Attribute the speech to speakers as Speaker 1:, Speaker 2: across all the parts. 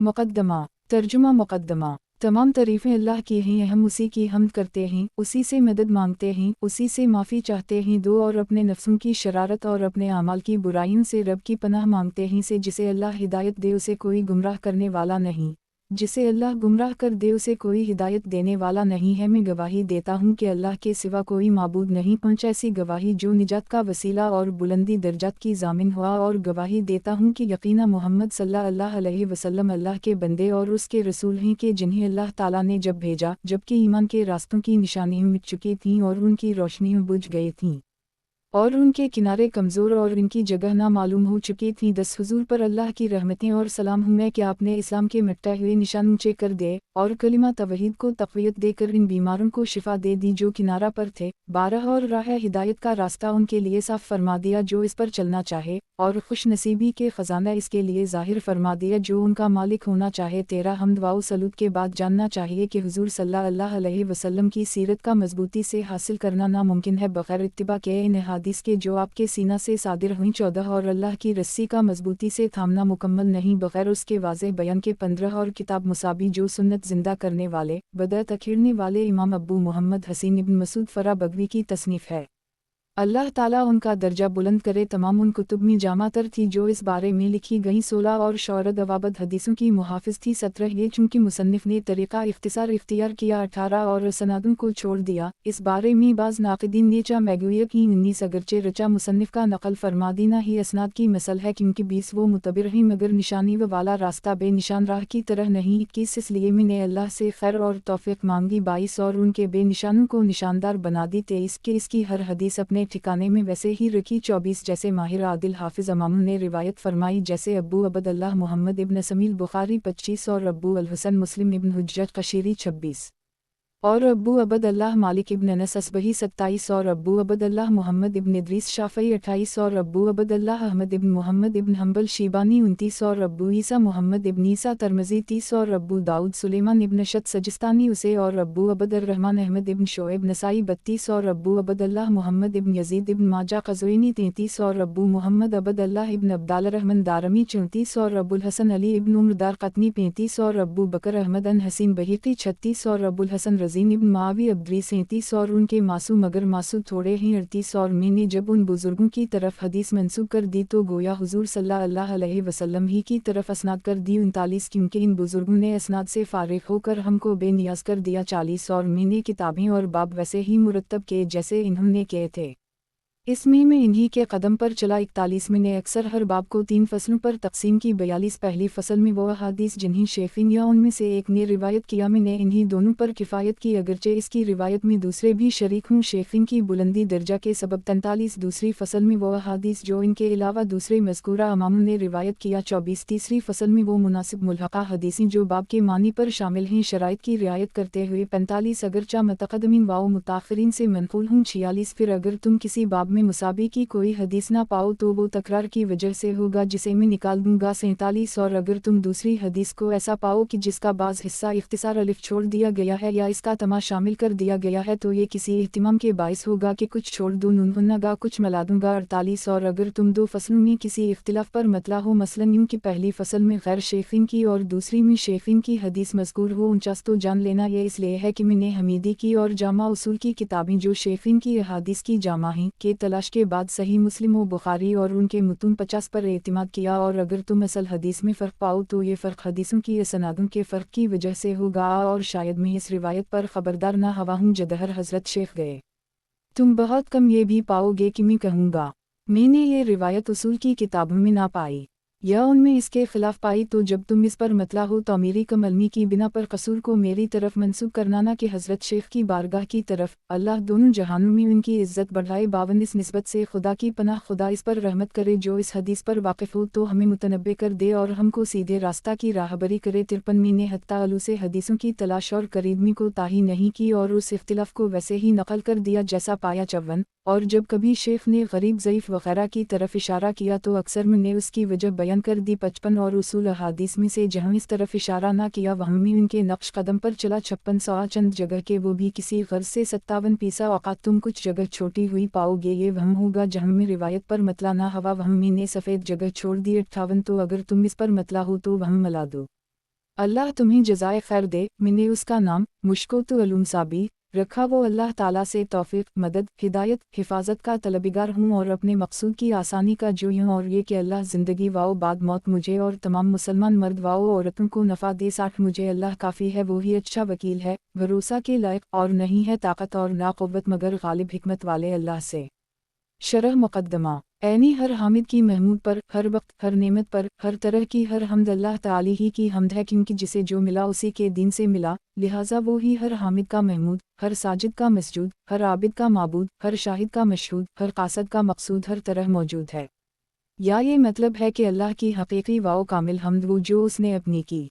Speaker 1: मुक़द्दमा। तर्जुमा मुक़द्दमा। तमाम तारीफ़ें अल्लाह की हैं, हम उसी की हम्द करते हैं, उसी से मदद मांगते हैं, उसी से माफ़ी चाहते हैं दो और अपने नफ्सों की शरारत और अपने आमाल की बुराइयों से रब की पनाह मांगते हैं से जिसे अल्लाह हिदायत दे उसे कोई गुमराह करने वाला नहीं, जिसे अल्लाह गुमराह कर दे उसे कोई हिदायत देने वाला नहीं है। मैं गवाही देता हूँ कि अल्लाह के सिवा कोई माबूद नहीं पहुँच ऐसी गवाही जो निजात का वसीला और बुलंदी दर्जात की ज़ामिन हुआ, और गवाही देता हूँ कि यकीना मोहम्मद सल्लल्लाहु अलैहि वसल्लम अल्लाह के बंदे और उसके रसूल हैं कि जिन्हें अल्लाह ताला ने जब भेजा जबकि ईमान के रास्तों की निशानियाँ मिट चुकी थीं और उनकी रोशनियाँ बुझ गई थीं और उनके किनारे कमज़ोर और इनकी जगह ना मालूम हो चुकी थी। दस हुजूर पर अल्लाह की रहमतें और सलाम हूँ मैं कि आपने इस्लाम के मिटते हुए निशान ऊंचे कर दिए और कलिमा तवहीद को तक़वियत देकर इन बीमारों को शिफा दे दी जो किनारा पर थे। 12 और राह हिदायत का रास्ता उनके लिए साफ फरमा दिया जो इस पर चलना चाहे, और खुश नसीबी के ख़जाना इसके लिए ज़ाहिर फरमा दिया जो उनका मालिक होना चाहे। तेरा हम्द वाउ सलूत के बाद जानना चाहिए कि हुजूर सल्लल्लाहु अलैहि वसल्लम की सीरत का मजबूती से हासिल करना नामुमकिन है बग़ैर इत्तिबा के इन हदीस के जो आपके सीना से सादिर हुई। 14 और अल्लाह की रस्सी का मजबूती से थामना मुकम्मल नहीं बग़ैर उसके वाज़ेह बयान के। 15 और किताब मुसाबी जो सुन्नत जिंदा करने वाले बदअत अखेरने वाले इमाम अब्बू मोहम्मद हसीन इब्न मसूद फ़रा बगवी की तसनीफ़ है। अल्लाह ताला उनका दर्जा बुलंद करे। तमाम उन कुतुब में जामा तर थी जो इस बारे में लिखी गई। 16 और शौरद अवाबद हदीसों की मुहाफ़िज़ थी। 17 ये चूँकि मुसन्निफ़ ने तरीक़ा इख्तिसार इख्तियार किया। 18 और सनादों को छोड़ दिया। इस बारे में बाज़ नाक़िदीन ने चा मैगुया की 19 अगरचे रचा मुसन्निफ़ का नक़ल फरमा देना ही असनाद की मसल है क्योंकि 20 वो मुतबिर हैं मगर निशानी वाला रास्ता बेनिशान राह की तरह नहीं। 21 इसलिए मैंने अल्लाह से खैर और तौफ़ीक़ मांगी। 22 और उनके बेनिशानों को निशानदार बना दी। 23 के इसकी हर हदीस अपने ठिकाने में वैसे ही रखी। 24 जैसे माहिर आदिल हाफिज़ अमाम ने रिवायत फरमाई जैसे अब्बू अबद अल्लाह मोहम्मद इब्न समील बुखारी 25 और अब्बू अल हुसैन मुस्लिम इब्न हुज्जत कशीरी 26 और अब्बू अबद अल्लाह मालिक इब्न अनस असबही 27 और अब्बू अबद अल्लाह मोहम्मद इब्न इद्रीस शाफ़ई 28 और अब्बू अबद अल्लाह अहमद इब्न मोहम्मद इब्न हम्बल शीबानी 29 और अब्बू ईसा मोहम्मद इब्न ईसा तरमज़ी 30 और अब्बू दाऊद सुलेमान इब्न शत सजिस्तानी उसे और अब्बू अबद रहमान अहमद इब्न शोएब नसाई 32 और अब्बू अबद अल्लाह मोहम्मद इब्न यजीद इब्न माजा क़ज़वीनी 33 और अब्बू मोहम्मद अबद अल्लाह इब्न अब्दाल रहमान दारमी 34 और अबुल हसन अली इब्न उम्र दार क़तनी 35 और अब्बू बकर अहमद अन हसीन बहीक़ी 36 और अबुल हसन रज़ीन इब्न मावी अब्दरी 37 और उनके मासू मगर मासू थोड़े हैं 38 और मैंने जब उन बुज़ुर्गों की तरफ हदीस मंसूब कर दी तो गोया हुजूर सल्लल्लाहु अलैहि वसल्लम ही की तरफ असनाद कर दी। 39 क्योंकि इन बुज़ुर्गों ने असनाद से फ़ारिग़ होकर हमको बेनियाज़ कर दिया। 40 और मैंने किताबें और बाब वैसे ही मुरतब किए जैसे इन्होंने किए थे, इसमें मैं इन्हीं के कदम पर चला। 41 में ने अक्सर हर बाब को 3 फसलों पर तकसीम की। 42 पहली फसल में वो अहादीस जिन्हें शेखिन या उनमें से एक ने रिवायत किया मैंने इन्हीं दोनों पर किफ़ायत की अगरचे इसकी रिवायत में दूसरे भी शरीक हूँ शेखिन की बुलंदी दर्जा के सबब। 43 दूसरी फसल में वो अहादीस जो इनके अलावा दूसरे मज़कूरा अमामों ने रिवायत किया। 24 तीसरी फसल में वो मुनासिब मुल्हक़ा हदीसें जो बाब के मानी पर शामिल हैं शराइत की रियायत करते हुए। 45 अगरचा मुतक़द्दिमीन वाओ मुताख़िरीन से मनक़ूल हूँ। 46 फिर अगर तुम किसी बाब में मुसाबी की कोई हदीस ना पाओ तो वो तकरार की वजह से होगा जिसे मैं निकाल दूंगा। 47 और अगर तुम दूसरी हदीस को ऐसा पाओ कि जिसका बाज़ हिस्सा इख्तिसार अलिफ छोड़ दिया गया है या इसका तमा शामिल कर दिया गया है तो ये किसी इहतिमाम के बाइस होगा कि कुछ छोड़ दूँ नूनगा कुछ मिला दूंगा। 48 और अगर तुम दो फसलों में किसी इख्तिलाफ पर मतला हो मसलन यूँ कि पहली फसल में गैर शेखिन की और दूसरी में शेखिन की हदीस मज़कूर हो 49 तो जान लेना ये इसलिए है कि मैंने हमीदी की और जामा उसूल की किताबें जो शेखिन की अहादीस की जामा हैं के तलाश के बाद सही मुस्लिम व बुखारी और उनके मुतून 50 पर एतमाद किया। और अगर तुम असल हदीस में फ़र्क पाओ तो ये फ़र्क हदीसों की असनादों के फ़र्क की वजह से होगा और शायद मैं इस रिवायत पर ख़बरदार ना हवा हूँ जदहर हज़रत शेख गए। तुम बहुत कम ये भी पाओगे कि मैं कहूँगा मैंने ये रिवायत उसूल की किताबों में ना पाई या उनमें इसके ख़िलाफ़ पाई तो जब तुम इस पर मतला हो तो मेरी कम इल्मी की बिना पर कसूर को मेरी तरफ मंसूब करना ना कि हज़रत शेख की बारगाह की तरफ। अल्लाह दोनों जहानों में उनकी इज़्ज़त बढ़ाए। 52 इस निस्बत से खुदा की पनाह खुदा इस पर रहमत करे जो इस हदीस पर वाक़िफ़ हो तो हमें मुतनब्बे कर दे और हमको सीधे रास्ता की राहबरी करे। 53 मैंने हत्ता अलू से हदीसों की तलाश और करीबी को ताही नहीं की और उस इख्तिलाफ़ को वैसे ही नकल कर दिया जैसा पाया। 54 और जब कभी शेख ने गरीब ज़ईफ़ वग़ैरह की तरफ इशारा किया तो अक्सर मैंने उसकी वजह बयान कर दी। 55 और उसूल अहादीस में से जहाँ इस तरफ इशारा ना किया वहाँ में उनके नक्श कदम पर चला। 56 सवा चंद जगह के वो भी किसी गर्ज से। 57 पीसा औकात तुम कुछ जगह छोटी हुई पाओगे ये वहम होगा जहाँ में रिवायत पर मतला ना हवा वहाँ में ने सफ़ेद जगह छोड़ दी। 58 तो अगर तुम इस पर मतला हो तो वहम मिला दो। अल्लाह तुम्हें जज़ाए खैर दे। मैंने उसका नाम मुश्को तो अलूम साबी रखा। वो अल्लाह ताला से तौफीक, मदद, हिदायत, हिफाजत का तलबगार हूँ और अपने मकसूद की आसानी का जोई हूँ, और ये कि अल्लाह ज़िंदगी वाओ बाद मौत मुझे और तमाम मुसलमान मर्द वाओ औरतों को नफ़ा दे। 60 मुझे अल्लाह काफ़ी है, वो ही अच्छा वकील है, भरोसा के लायक, और नहीं है ताकत और ना क़ुव्वत मगर गालिब हिकमत वाले अल्लाह से। शरह मुक़द्दमा। ऐनी हर हामिद की महमूद पर, हर वक्त, हर नेमत पर, हर तरह की हर हमद अल्लाह ताली ही की हमद है, क्योंकि जिसे जो मिला उसी के दीन से मिला, लिहाजा वो ही हर हामिद का महमूद, हर साजिद का मसजूद, हर आबिद का माबूद, हर शाहिद का मशहूद, हर कासद का मकसूद हर तरह मौजूद है। या ये मतलब है कि अल्लाह की हकीकी वाओ कामिल हमद वो जो उसने अपनी की।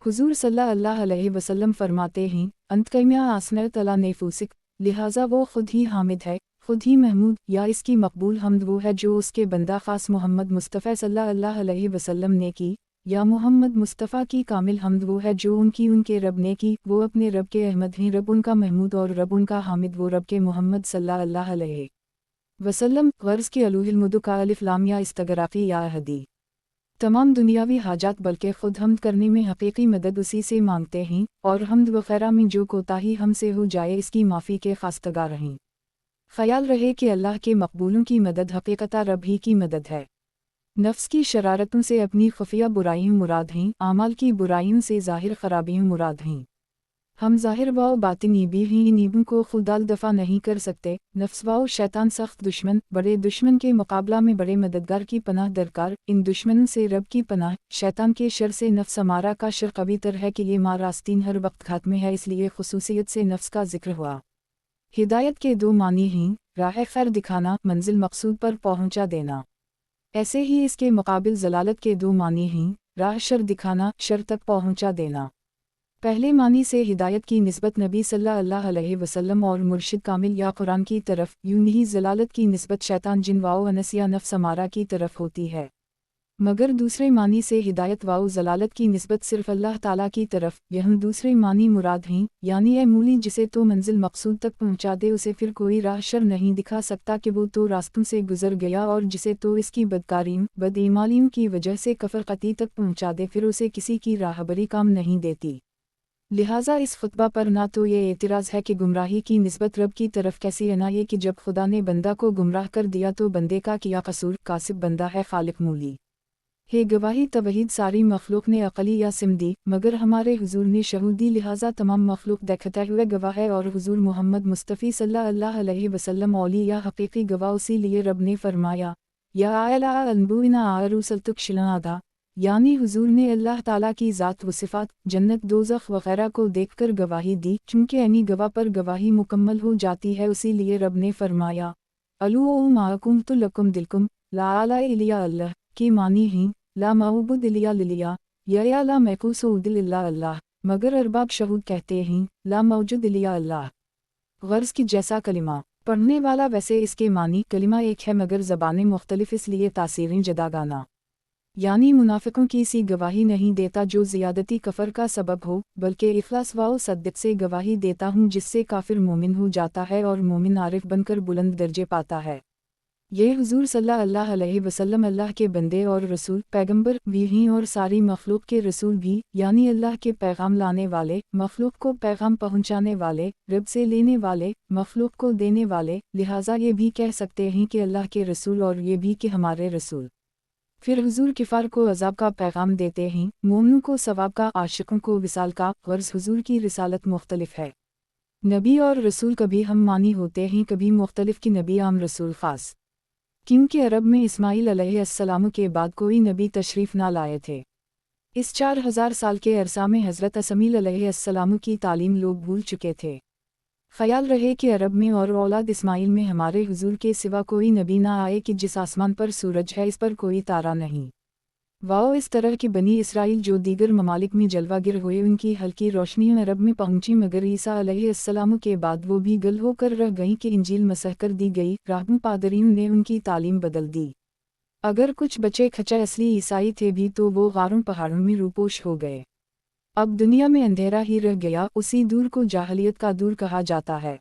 Speaker 1: हुजूर सल्लल्लाहु अलैहि वसल्लम फरमाते हैं, अंतकैमिया आसनर तला नेफूसिक, लिहाजा वो खुद ही हामिद है, खुद ही महमूद। या इसकी मकबूल हमद वो है जो उसके बंदा ख़ास मोहम्मद मुस्तफ़ा सल्लल्लाहु अलैहि वसल्लम ने की। या मोहम्मद मुस्तफ़ा की कामिल हमद वो है जो उनके रब ने की। वो अपने रब के अहमद हैं, रब उनका महमूद और रब उनका हामिद, वो रब के मोहम्मद सल्लल्लाहु अलैहि वसल्लम। गर्ज़ की अलूहिल का अलिफ लाम या इस्तगराक़ी या अहदी। तमाम दुनियावी हाजात बल्कि ख़ुद हमद करने में हकीकी मदद उसी से मांगते हैं, और हमद वग़ैरह में जो कोताही हमसे हो जाए इसकी माफ़ी के ख़ास्तगार रहें। ख़याल रहे कि अल्लाह के मकबूलों की मदद हकीकता रब ही की मदद है। नफ्स की शरारतों से अपनी खुफिया बुराइयों मुराद हैं, आमाल की बुराइयों से ज़ाहिर खराबियों मुराद हैं। हम ज़ाहिर वाओ बातिनी भी ही नीबों को खुदाल दफ़ा नहीं कर सकते। नफ्स वाओ शैतान सख्त दुश्मन, बड़े दुश्मन के मुकाबला में बड़े मददगार की पनाह दरकार। इन दुश्मनों से रब की पनाह। शैतान के शर से नफ्स हमारा का शर कवी तर है कि ये मारास्तीन हर वक्त खात में है, इसलिए खुसूसियत से नफ्स का जिक्र हुआ। हिदायत के दो मानी हैं, राह खैर दिखाना, मंजिल मकसूद पर पहुंचा देना। ऐसे ही इसके मुकाबिल ज़लालत के दो मानी हैं, राह शर दिखाना, शर तक पहुंचा देना। पहले मानी से हिदायत की निस्बत नबी सल्लल्लाहु अलैहि वसल्लम और मुर्शिद कामिल या कुरान की तरफ, यूं ही ज़लालत की निस्बत शैतान जिन वाओ अनस या नफ्स हमारा की तरफ होती है। मगर दूसरे मानी से हिदायत वाओ ज़लालत की निस्बत सिर्फ अल्लाह ताला की तरफ, यह दूसरे मानी मुराद हैं, यानी ए मूली जिसे तो मंजिल मकसूद तक पहुँचा दे उसे फिर कोई राह शर नहीं दिखा सकता कि वो तो रास्तों से गुजर गया, और जिसे तो इसकी बदकारियों बदईमानियों की वजह से कफर कती तक पहुँचा दे फिर उसे किसी की राहबरी काम नहीं देती। लिहाजा इस खुतबा पर ना तो ये एतराज़ है कि गुमराही की निस्बत रब की तरफ कैसी है, ना ये कि जब खुदा ने बंदा को गुमराह कर दिया तो बंदे का किया कसूर, कासिब बंदा है खालिक मूली है। गवाही तवहीद सारी मखलूक ने अकली या सिमदी, मगर हमारे हुजूर ने शहूदी, लिहाजा तमाम मखलूक देखते हुए गवाह है, और हुजूर मोहम्मद मुस्तफ़ी सल्लल्लाहु अलैहि वसल्लम औली या हकीकी गवाह। उसी लिए रब ने फरमाया, या आयला अनबुइना आरुसलतुकशिलादा, यानी हुजूर ने अल्लाह ताला की ज़ात व सिफ़ात, जन्नत, दोज़ख वग़ैरह को देखकर गवाही दी, चूँकि यानी गवाह पर गवाही मुकम्मल हो जाती है। उसी लिए रब ने फरमाया, अलू माकुम तो लकुम दिलकुम, ला आला इलिया अल्लाह की मानी ही ला माऊबुद इलिया लिलिया, या ला महकूसूद इल्ला अल्लाह, मगर अरबाब शहूद कहते हैं ला मौजूद इलिया अल्लाह। गर्ज़ की जैसा कलिमा पढ़ने वाला वैसे इसके मानी, कलिमा एक है मगर ज़बानें मुख्तलिफ, इसलिए तासीरें जदागाना। यानी मुनाफिकों की सी गवाही नहीं देता जो ज़ियादती कफ़र का सबब हो, बल्कि इखलास वाओ सद्दक़ से गवाही देता हूँ जिससे काफिर मोमिन हो जाता है और मोमिन आरिफ बनकर बुलंद दर्जे पाता है। ये हुजूर सल्लल्लाहु अलैहि वसल्लम अल्लाह के बंदे और रसूल, पैगंबर भी हैं और सारी मखलूक के रसूल भी, यानी अल्लाह के पैगाम लाने वाले, मखलूक को पैगाम पहुँचाने वाले, रब से लेने वाले, मखलूक को देने वाले। लिहाजा ये भी कह सकते हैं कि अल्लाह के रसूल, और ये भी कि हमारे रसूल। फिर हुजूर किफ़ार को अज़ाब का पैगाम देते हैं, मोमिनों को सवाब का, आशिकों को विसाल का। गर्ज़ हुजूर की रिसालत मुख्तलिफ है। नबी और रसूल कभी हम मानी होते हैं, कभी मुख्तलिफ की नबी आम रसूल ख़ास, क्योंकि अरब में इस्माईल अलैहिस्सलाम के बाद कोई नबी तशरीफ़ ना लाए थे। इस 4000 साल के अरसा में हज़रत इसमाईल अलैहिस्सलाम की तालीम लोग भूल चुके थे। ख़याल रहे कि अरब में और औलाद इस्माईल में हमारे हुजूर के सिवा कोई नबी ना आए कि जिस आसमान पर सूरज है इस पर कोई तारा नहीं। वाओ इस तरह की बनी इसराइल जो दीगर ममालिक में जलवागिर हुए, उनकी हल्की रोशनियाँ अरब में पहुँची, मगर ईसा अलैहिस्सलाम के बाद वो भी गल होकर रह गईं कि इंजील मसह कर दी गई। राहबों पादरियों ने उनकी तालीम बदल दी। अगर कुछ बचे खचे असली ईसाई थे भी तो वो गारों पहाड़ों में रूपोश हो गए। अब दुनिया में अंधेरा ही रह गया, उसी दूर को जाहलियत का दूर कहा जाता है।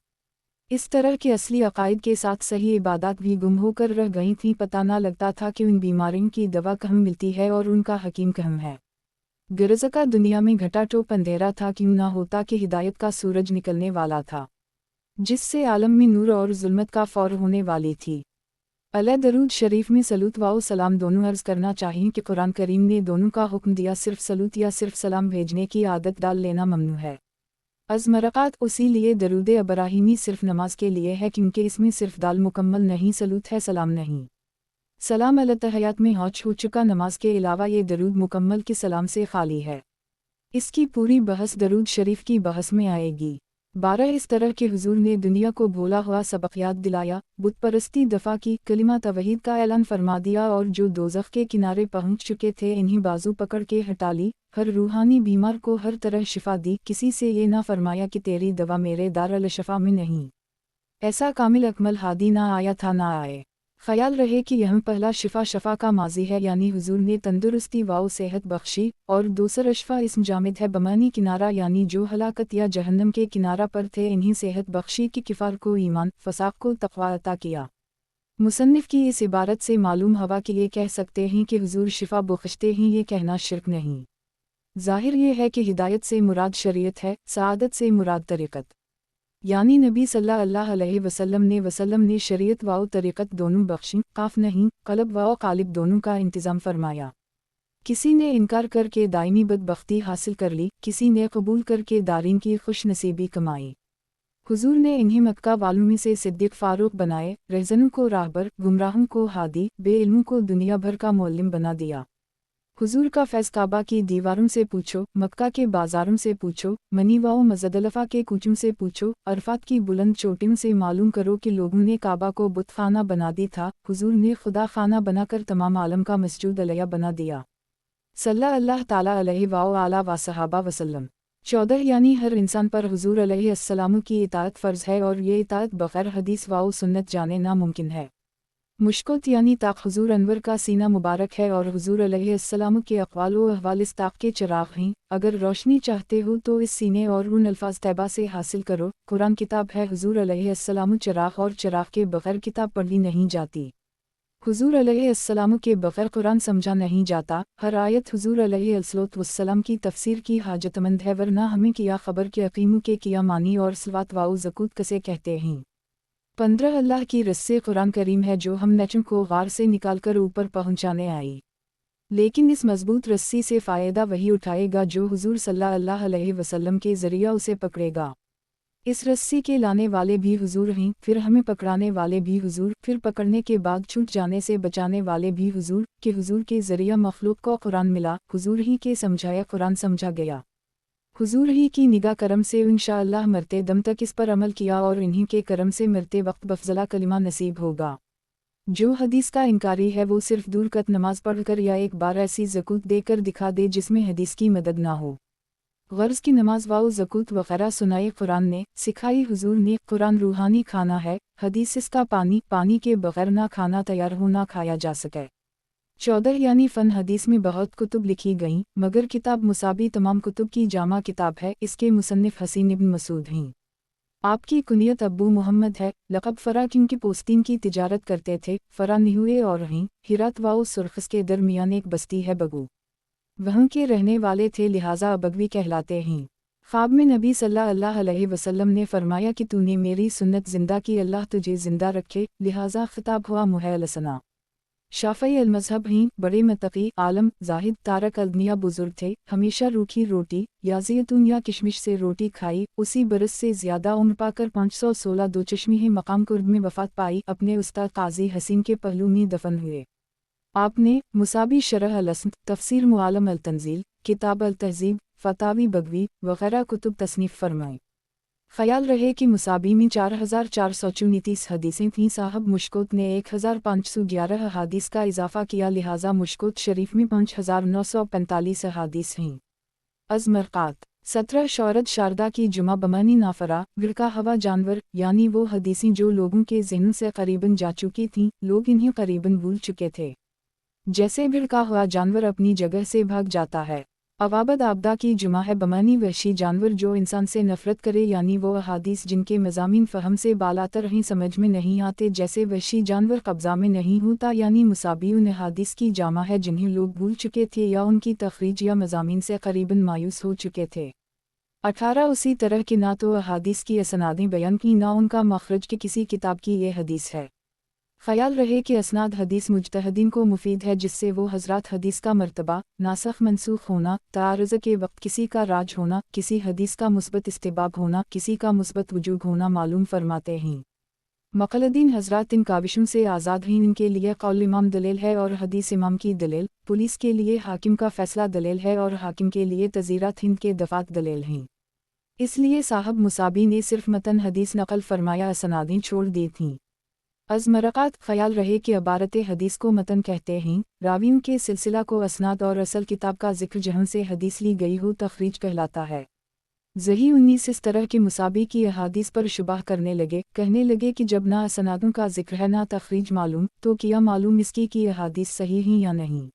Speaker 1: इस तरह के असली अकायद के साथ सही इबादत भी गुम होकर रह गई थीं। पता ना लगता था कि उन बीमारियों की दवा कहाँ मिलती है और उनका हकीम कहाँ है। गिरज़का दुनिया में घटाटोप अंधेरा था, क्यों ना होता कि हिदायत का सूरज निकलने वाला था, जिससे आलम में नूर और जुल्मत का फौर होने वाली थी। अलै दरूद शरीफ में सलूत व सलाम दोनों अर्ज़ करना चाहिए कि कुरान करीम ने दोनों का हुक्म दिया, सिर्फ सलूत या सिर्फ सलाम भेजने की आदत डाल लेना ममनू है। अज़मरक़ात उसी लिए दरूद इब्राहिमी सिर्फ नमाज के लिए है, क्योंकि इसमें सिर्फ दाल मुकम्मल नहीं, सलूत है, सलाम नहीं। सलाम अलतहयात में हो चुका, नमाज के अलावा ये दरूद मुकम्मल के सलाम से खाली है। इसकी पूरी बहस दरूद शरीफ की बहस में आएगी। 12 इस तरह के हुजूर ने दुनिया को भोला हुआ सबक याद दिलाया, बुत परस्ती दफ़ा की, कलिमा तवहीद का ऐलान फरमा दिया, और जो दोज़ख के किनारे पहुंच चुके थे इन्हीं बाजू पकड़ के हटा ली, हर रूहानी बीमार को हर तरह शिफा दी, किसी से ये ना फरमाया कि तेरी दवा मेरे दार अल शफा में नहीं। ऐसा कामिल अकमल हादी ना आया था ना आए। ख्याल रहे कि यह पहला शिफा शफा का माजी है, यानी हुजूर ने तंदुरुस्ती व सेहत बख्शी, और दूसरा शफा इसम जामिद है बमानी किनारा, यानी जो हलाकत या जहन्नम के किनारा पर थे इन्हीं सेहत बख्शी की किफ़ार को ईमान, फसाक को तक़वा अता किया। मुसन्निफ की इस इबारत से मालूम हवा कि ये कह सकते हैं कि हुजूर शिफा बख्शते हैं, ये कहना शिर्क नहीं। ज़ाहिर ये है कि हिदायत से मुराद शरीयत है, सआदत से मुराद तरीक़त, यानी नबी सल्लल्लाहु अलैहि वसल्लम ने शरीयत व तरीक़त दोनों बख्शी, काफ नहीं, क़ल्ब व क़ालिब दोनों का इंतज़ाम फरमाया। किसी ने इनकार करके दायमी बदबख्ती हासिल कर ली, किसी ने कबूल करके दारीन की खुश नसीबी कमाई। हुजूर ने इन्हीं मक्का वालों में से सिद्दीक़ फ़ारूक बनाए, रहज़नों को राहबर, गुमराहों को हादी, बेइल्मों को दुनिया भर का मुअल्लिम बना दिया। हुजूर का फैज़ काबा की दीवारों से पूछो, मक्का के बाज़ारों से पूछो, मनी व मज़दलफ़ा के कूचों से पूछो, अरफात की बुलंद चोटियों से मालूम करो कि लोगों ने काबा को बुत खाना बना दी था, हुजूर ने खुदा खाना बनाकर तमाम आलम का मस्जिद अलैया बना दिया। सल्लल्लाहु ताला अलैहि व सहाबा वसल्लम। 14 यानी हर इंसान पर हुजूर अलैहिस्सलाम की इताअत फ़र्ज़ है, और ये इताअत बग़ैर हदीस व सुन्नत जाने नामुमकिन है। मुश्कुत यानी ताक हुजूर अनवर का सीना मुबारक है, और हुजूर अलैहिस्सलाम के अक़वाल व अहवाल इस ताक के चिराग हैं। अगर रोशनी चाहते हो तो इस सीने और उन अल्फाज तैबा से हासिल करो। कुरान किताब है, हुजूर अलैहिस्सलाम चिराग, और चिराग के बग़ैर किताब पढ़ी नहीं जाती। हुजूर अलैहिस्सलाम के बग़ैर कुरान समझा नहीं जाता। हर आयत हुजूर अलैहिस्सलाम की तफसीर की हाजतमंद है, वरना हमें किया खबर के अकीमों के किया मानी और सलात व ज़कूत कसे कहते हैं। 15 अल्लाह की रस्से कुरान करीम है, जो हम नचों को गार से निकालकर ऊपर पहुंचाने आई। लेकिन इस मजबूत रस्सी से फ़ायदा वही उठाएगा जो हुजूर सल्लल्लाहु अलैहि वसल्लम के ज़रिया उसे पकड़ेगा। इस रस्सी के लाने वाले भी हुजूर हैं, फिर हमें पकड़ाने वाले भी हुजूर, फिर पकड़ने के बाद छूट जाने से बचाने वाले भी हुजूर, कि हुजूर के ज़रिया मखलूक को कुरान मिला, हुजूर ही के समझाया कुरान समझा गया। हुजूर ही की निगाह करम से इंशाअल्लाह मरते दम तक इस पर अमल किया, और इन्हीं के करम से मरते वक्त बफ़ज़ला कलिमा नसीब होगा। जो हदीस का इनकारी है वो सिर्फ दूर कत नमाज पढ़कर या एक बार ऐसी ज़कूत देकर दिखा दे जिसमें हदीस की मदद ना हो। गर्ज़ की नमाज व ज़कूत वग़ैरह सुनाए कुरान ने, सिखाई हुजूर ने। कुरान रूहानी खाना है, हदीस इसका पानी, पानी के बग़ैर ना खाना तैयार हो ना खाया जा सके। 14 यानी फ़न हदीस में बहुत कुतुब लिखी गईं, मगर किताब मुसाबी तमाम कुतुब की जामा किताब है। इसके मुसन्निफ़ हसीन इब्न मसूद हैं। आपकी कुनियत अब्बू मोहम्मद है, लक़ब फ़रा क्योंकि पोस्तीन की तिजारत करते थे। फ़रा निहुए और रहीं, हिरात व सुरखस के दरमियान एक बस्ती है बगू, वहाँ के रहने वाले थे, लिहाजा अबगवी कहलाते हैं। ख्वाब में नबी सल्लल्लाहु अलैहि वसल्लम ने फरमाया कि तूने मेरी सुन्नत ज़िंदा की, अल्लाह तुझे ज़िंदा रखे, लिहाजा ख़िताब हुआ मुहैलसना। शाफ़ई अल-मज़हब हैं, बड़े मुत्तक़ी, आलम, ज़ाहिद, तारक अल-दुनिया बुज़ुर्ग थे। हमेशा रूखी रोटी या ज़ैतून या किशमिश से रोटी खाई। उसी बरस से ज़्यादा उम्र पाकर 516 दो चश्मी मकाम कुर्ब में वफ़ात पाई। अपने उस्ताद क़ाज़ी हसीन के पहलू में दफन हुए। आपने मुसाबी शरह अल-अस्म, तफ़सीर मुआलम अल-तंज़ील, किताब अल-तहज़ीब, फ़तावी बगवी वग़ैरह कुतुब तसनीफ़ फरमाए। ख़याल रहे कि मुसाबी में 4434 हदीसें थीं। साहब मुश्कोत ने 1511 अहादीस का इजाफ़ा किया, लिहाजा मुश्कोत शरीफ में 5945 अहादीस हैं। अज़मरक़ात 17 शौरद शारदा की जुमा बमानी नाफरा, गिरका हवा जानवर, यानी वो हदीसें जो लोगों के ज़हन से करीबन जा चुकी थीं, लोग इन्हें करीबन भूल चुके थे। जैसे भिड़का हुआ जानवर अपनी जगह से भाग जाता है, अवाबद आबदा की जुमा है बमानी वहशी जानवर जो इंसान से नफ़रत करे, यानी वो अहादीस जिनके मज़ामीन फ़हम से बालातर ही समझ में नहीं आते, जैसे वहशी जानवर कब्ज़ा में नहीं होता, यानी मुसाबी उन अहादीस की जामा है जिन्हें लोग भूल चुके थे या उनकी तखरीज या मज़ामीन से करीबन मायूस हो चुके थे। 18 उसी तरह की ना तो अहादीस की असनादें बयान की ना उनका मखरज कि किसी किताब की ये हदीस है। ख़याल रहे कि असनाद हदीस मुजतहदीन को मुफीद है, जिससे वो हज़रात हदीस का मर्तबा, नासख मनसूख होना, तारुज़ के वक्त किसी का राज होना, किसी हदीस का मुस्बत इस्तिबाब होना, किसी का मुस्बत वजूब होना मालूम फरमाते हैं। मुक़ल्लिदीन हज़रात इन काविशों से आज़ाद हैं, इनके लिए कौल इमाम दलील है और हदीस इमाम की दलील, पुलिस के लिए हाकिम का फ़ैसला दलील है और हाकिम के लिए तज़ीरात हिंद के दफ़ात दलील हैं। इसलिए साहब मुसाबी ने सिर्फ मतन हदीस नकल फरमाया, असनादें छोड़ दी थीं। अज़मरक़ात ख़याल रहे कि अबारत हदीस को मतन कहते हैं, रावियों के सिलसिला को असनाद और असल किताब का ज़िक्र जहाँ से हदीस ली गई हो तख़रीज कहलाता है। ज़ही 19 इस तरह के मुसाबी की अहादीस पर शुबाह करने लगे, कहने लगे कि जब ना असनादों का ज़िक्र है ना तख़रीज मालूम, तो क्या मालूम इसकी कि अहादीस सही हैं या नहीं।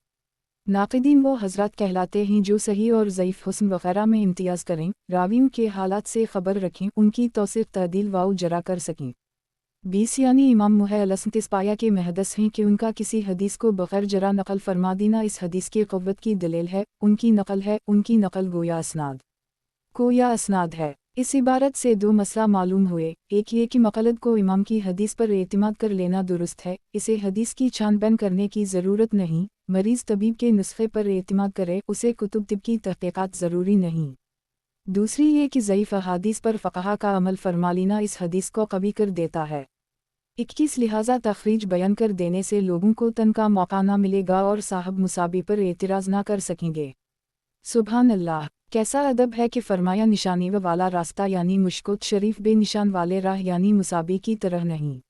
Speaker 1: नाक़िदीन वो हज़रात कहलाते हैं जो सही और ज़ईफ़, हुस्न वग़ैरह में इम्तियाज़ करें, रावियों के हालात से ख़बर रखें, उनकी तौसीक़ तअदील वाउ जरा कर सकें। 20 यानी इमाम मुहल्लस पाया के महदस हैं कि उनका किसी हदीस को बग़ैर जरा नक़ल फरमा देना इस हदीस की क़ुव्वत की दलील है, उनकी नक़ल है, उनकी नक़ल गोया असनाद को या असनाद है। इस इबारत से दो मसला मालूम हुए, एक ये कि मुक़ल्लिद को इमाम की हदीस पर एतिमाद कर लेना दुरुस्त है, इसे हदीस की छानबीन करने की ज़रूरत नहीं, मरीज़ तबीब के नुस्खे पर एतिमाद करे, उसे कुतुब तिब की तहक़ीक़ात ज़रूरी नहीं। दूसरी ये कि ज़ईफ़ अहादीस पर फ़क़हा का अमल फरमा लेना इस हदीस को कवी कर देता है। 21 लिहाजा तख़रीज बयान कर देने से लोगों को तन का मौका ना मिलेगा और साहब मुसाबी पर एतराज़ ना कर सकेंगे। सुभान अल्लाह, कैसा अदब है कि फरमाया निशानी वाला रास्ता यानी मुश्कुत शरीफ बेनिशान वाले राह यानी मुसाबी की तरह नहीं।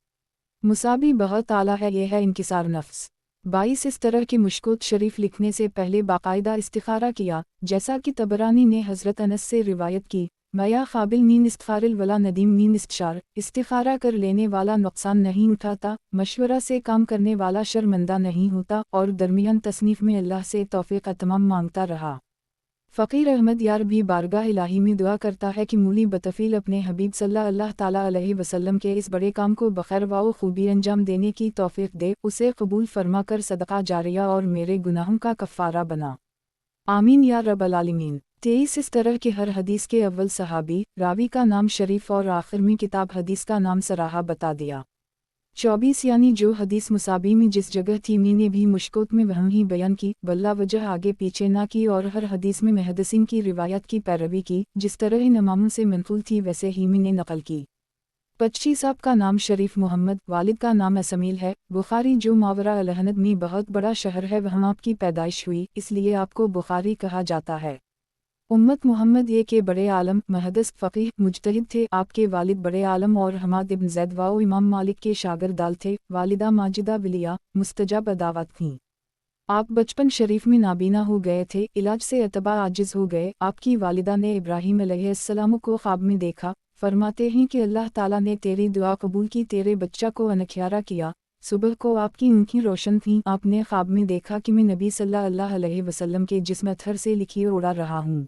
Speaker 1: मुसाबी बहुत आला है, यह है इनकिसार नफ्स। 22 इस तरह की मुश्कुत शरीफ लिखने से पहले बाकायदा इस्तिखारा किया, जैसा कि तबरानी ने हज़रत अनस से रिवायत की, मया क़ाबिल मीन इस्तिखारिल वला नदीम मीन इस्तिशार, इस्तिखारा कर लेने वाला नुक़सान नहीं उठाता, मशवरा से काम करने वाला शर्मिंदा नहीं होता, और दरमियान तसनीफ़ में अल्लाह से तौफ़ीक़ तमाम मांगता रहा। फ़कीर अहमद यार भी बारगाह इलाही में दुआ करता है कि मूली बतफ़ील अपने हबीब सल्लल्लाहु ताला अलैहि वसल्लम के इस बड़े काम को बख़ैर व खूबी अंजाम देने की तौफ़ीक़ दे, उसे कबूल फरमा कर सदक़ा जारिया और मेरे गुनाहों का कफ़ारा बना। आमीन या रब्बल आलमीन। 23 इस तरह के हर हदीस के अव्वल सहाबी, रावी का नाम शरीफ और आखिर में किताब हदीस का नाम सराहा बता दिया। 24 यानी जो हदीस मुसाबी में जिस जगह थी मैंने भी मुश्कुत में वहीं ही बयान की, बल्ला वजह आगे पीछे ना की, और हर हदीस में मुहद्दिसीन की रिवायत की पैरवी की, जिस तरह इन इमामों से मनक़ूल थी वैसे ही मैंने नक़ल की। 25 आपका नाम शरीफ मोहम्मद, वालिद का नाम असमील है, बुखारी जो मावरा अलहनद में बहुत बड़ा शहर है वहाँ आपकी पैदाइश हुई, इसलिए आपको बुखारी कहा जाता है। उम्मत मोहम्मद ये के बड़े आलम, मुहद्दिस, फ़क़ीह, मुज्तहिद थे। आपके वालिद बड़े आलम और हमाद इब्न ज़ैद व इमाम मालिक के शागिर्दाल थे। वालिदा माजिदा विलिया, मुस्तजब दावत थीं। आप बचपन शरीफ में नाबीना हो गए थे, इलाज से अतबा आजिज़ हो गए। आपकी वालिदा ने इब्राहीम अलैहिस्सलाम को ख्वाब में देखा, फरमाते हैं कि अल्लाह ताला ने तेरी दुआ कबूल की, तेरे बच्चा को अनख्यारा किया। सुबह को आपकी आँखें रोशन थीं, आपने ख्वाब में देखा कि मैं नबी सल्लल्लाहु अलैहि वसल्लम के जिस्म अत्थर से लिखिए उड़ा रहा हूँ।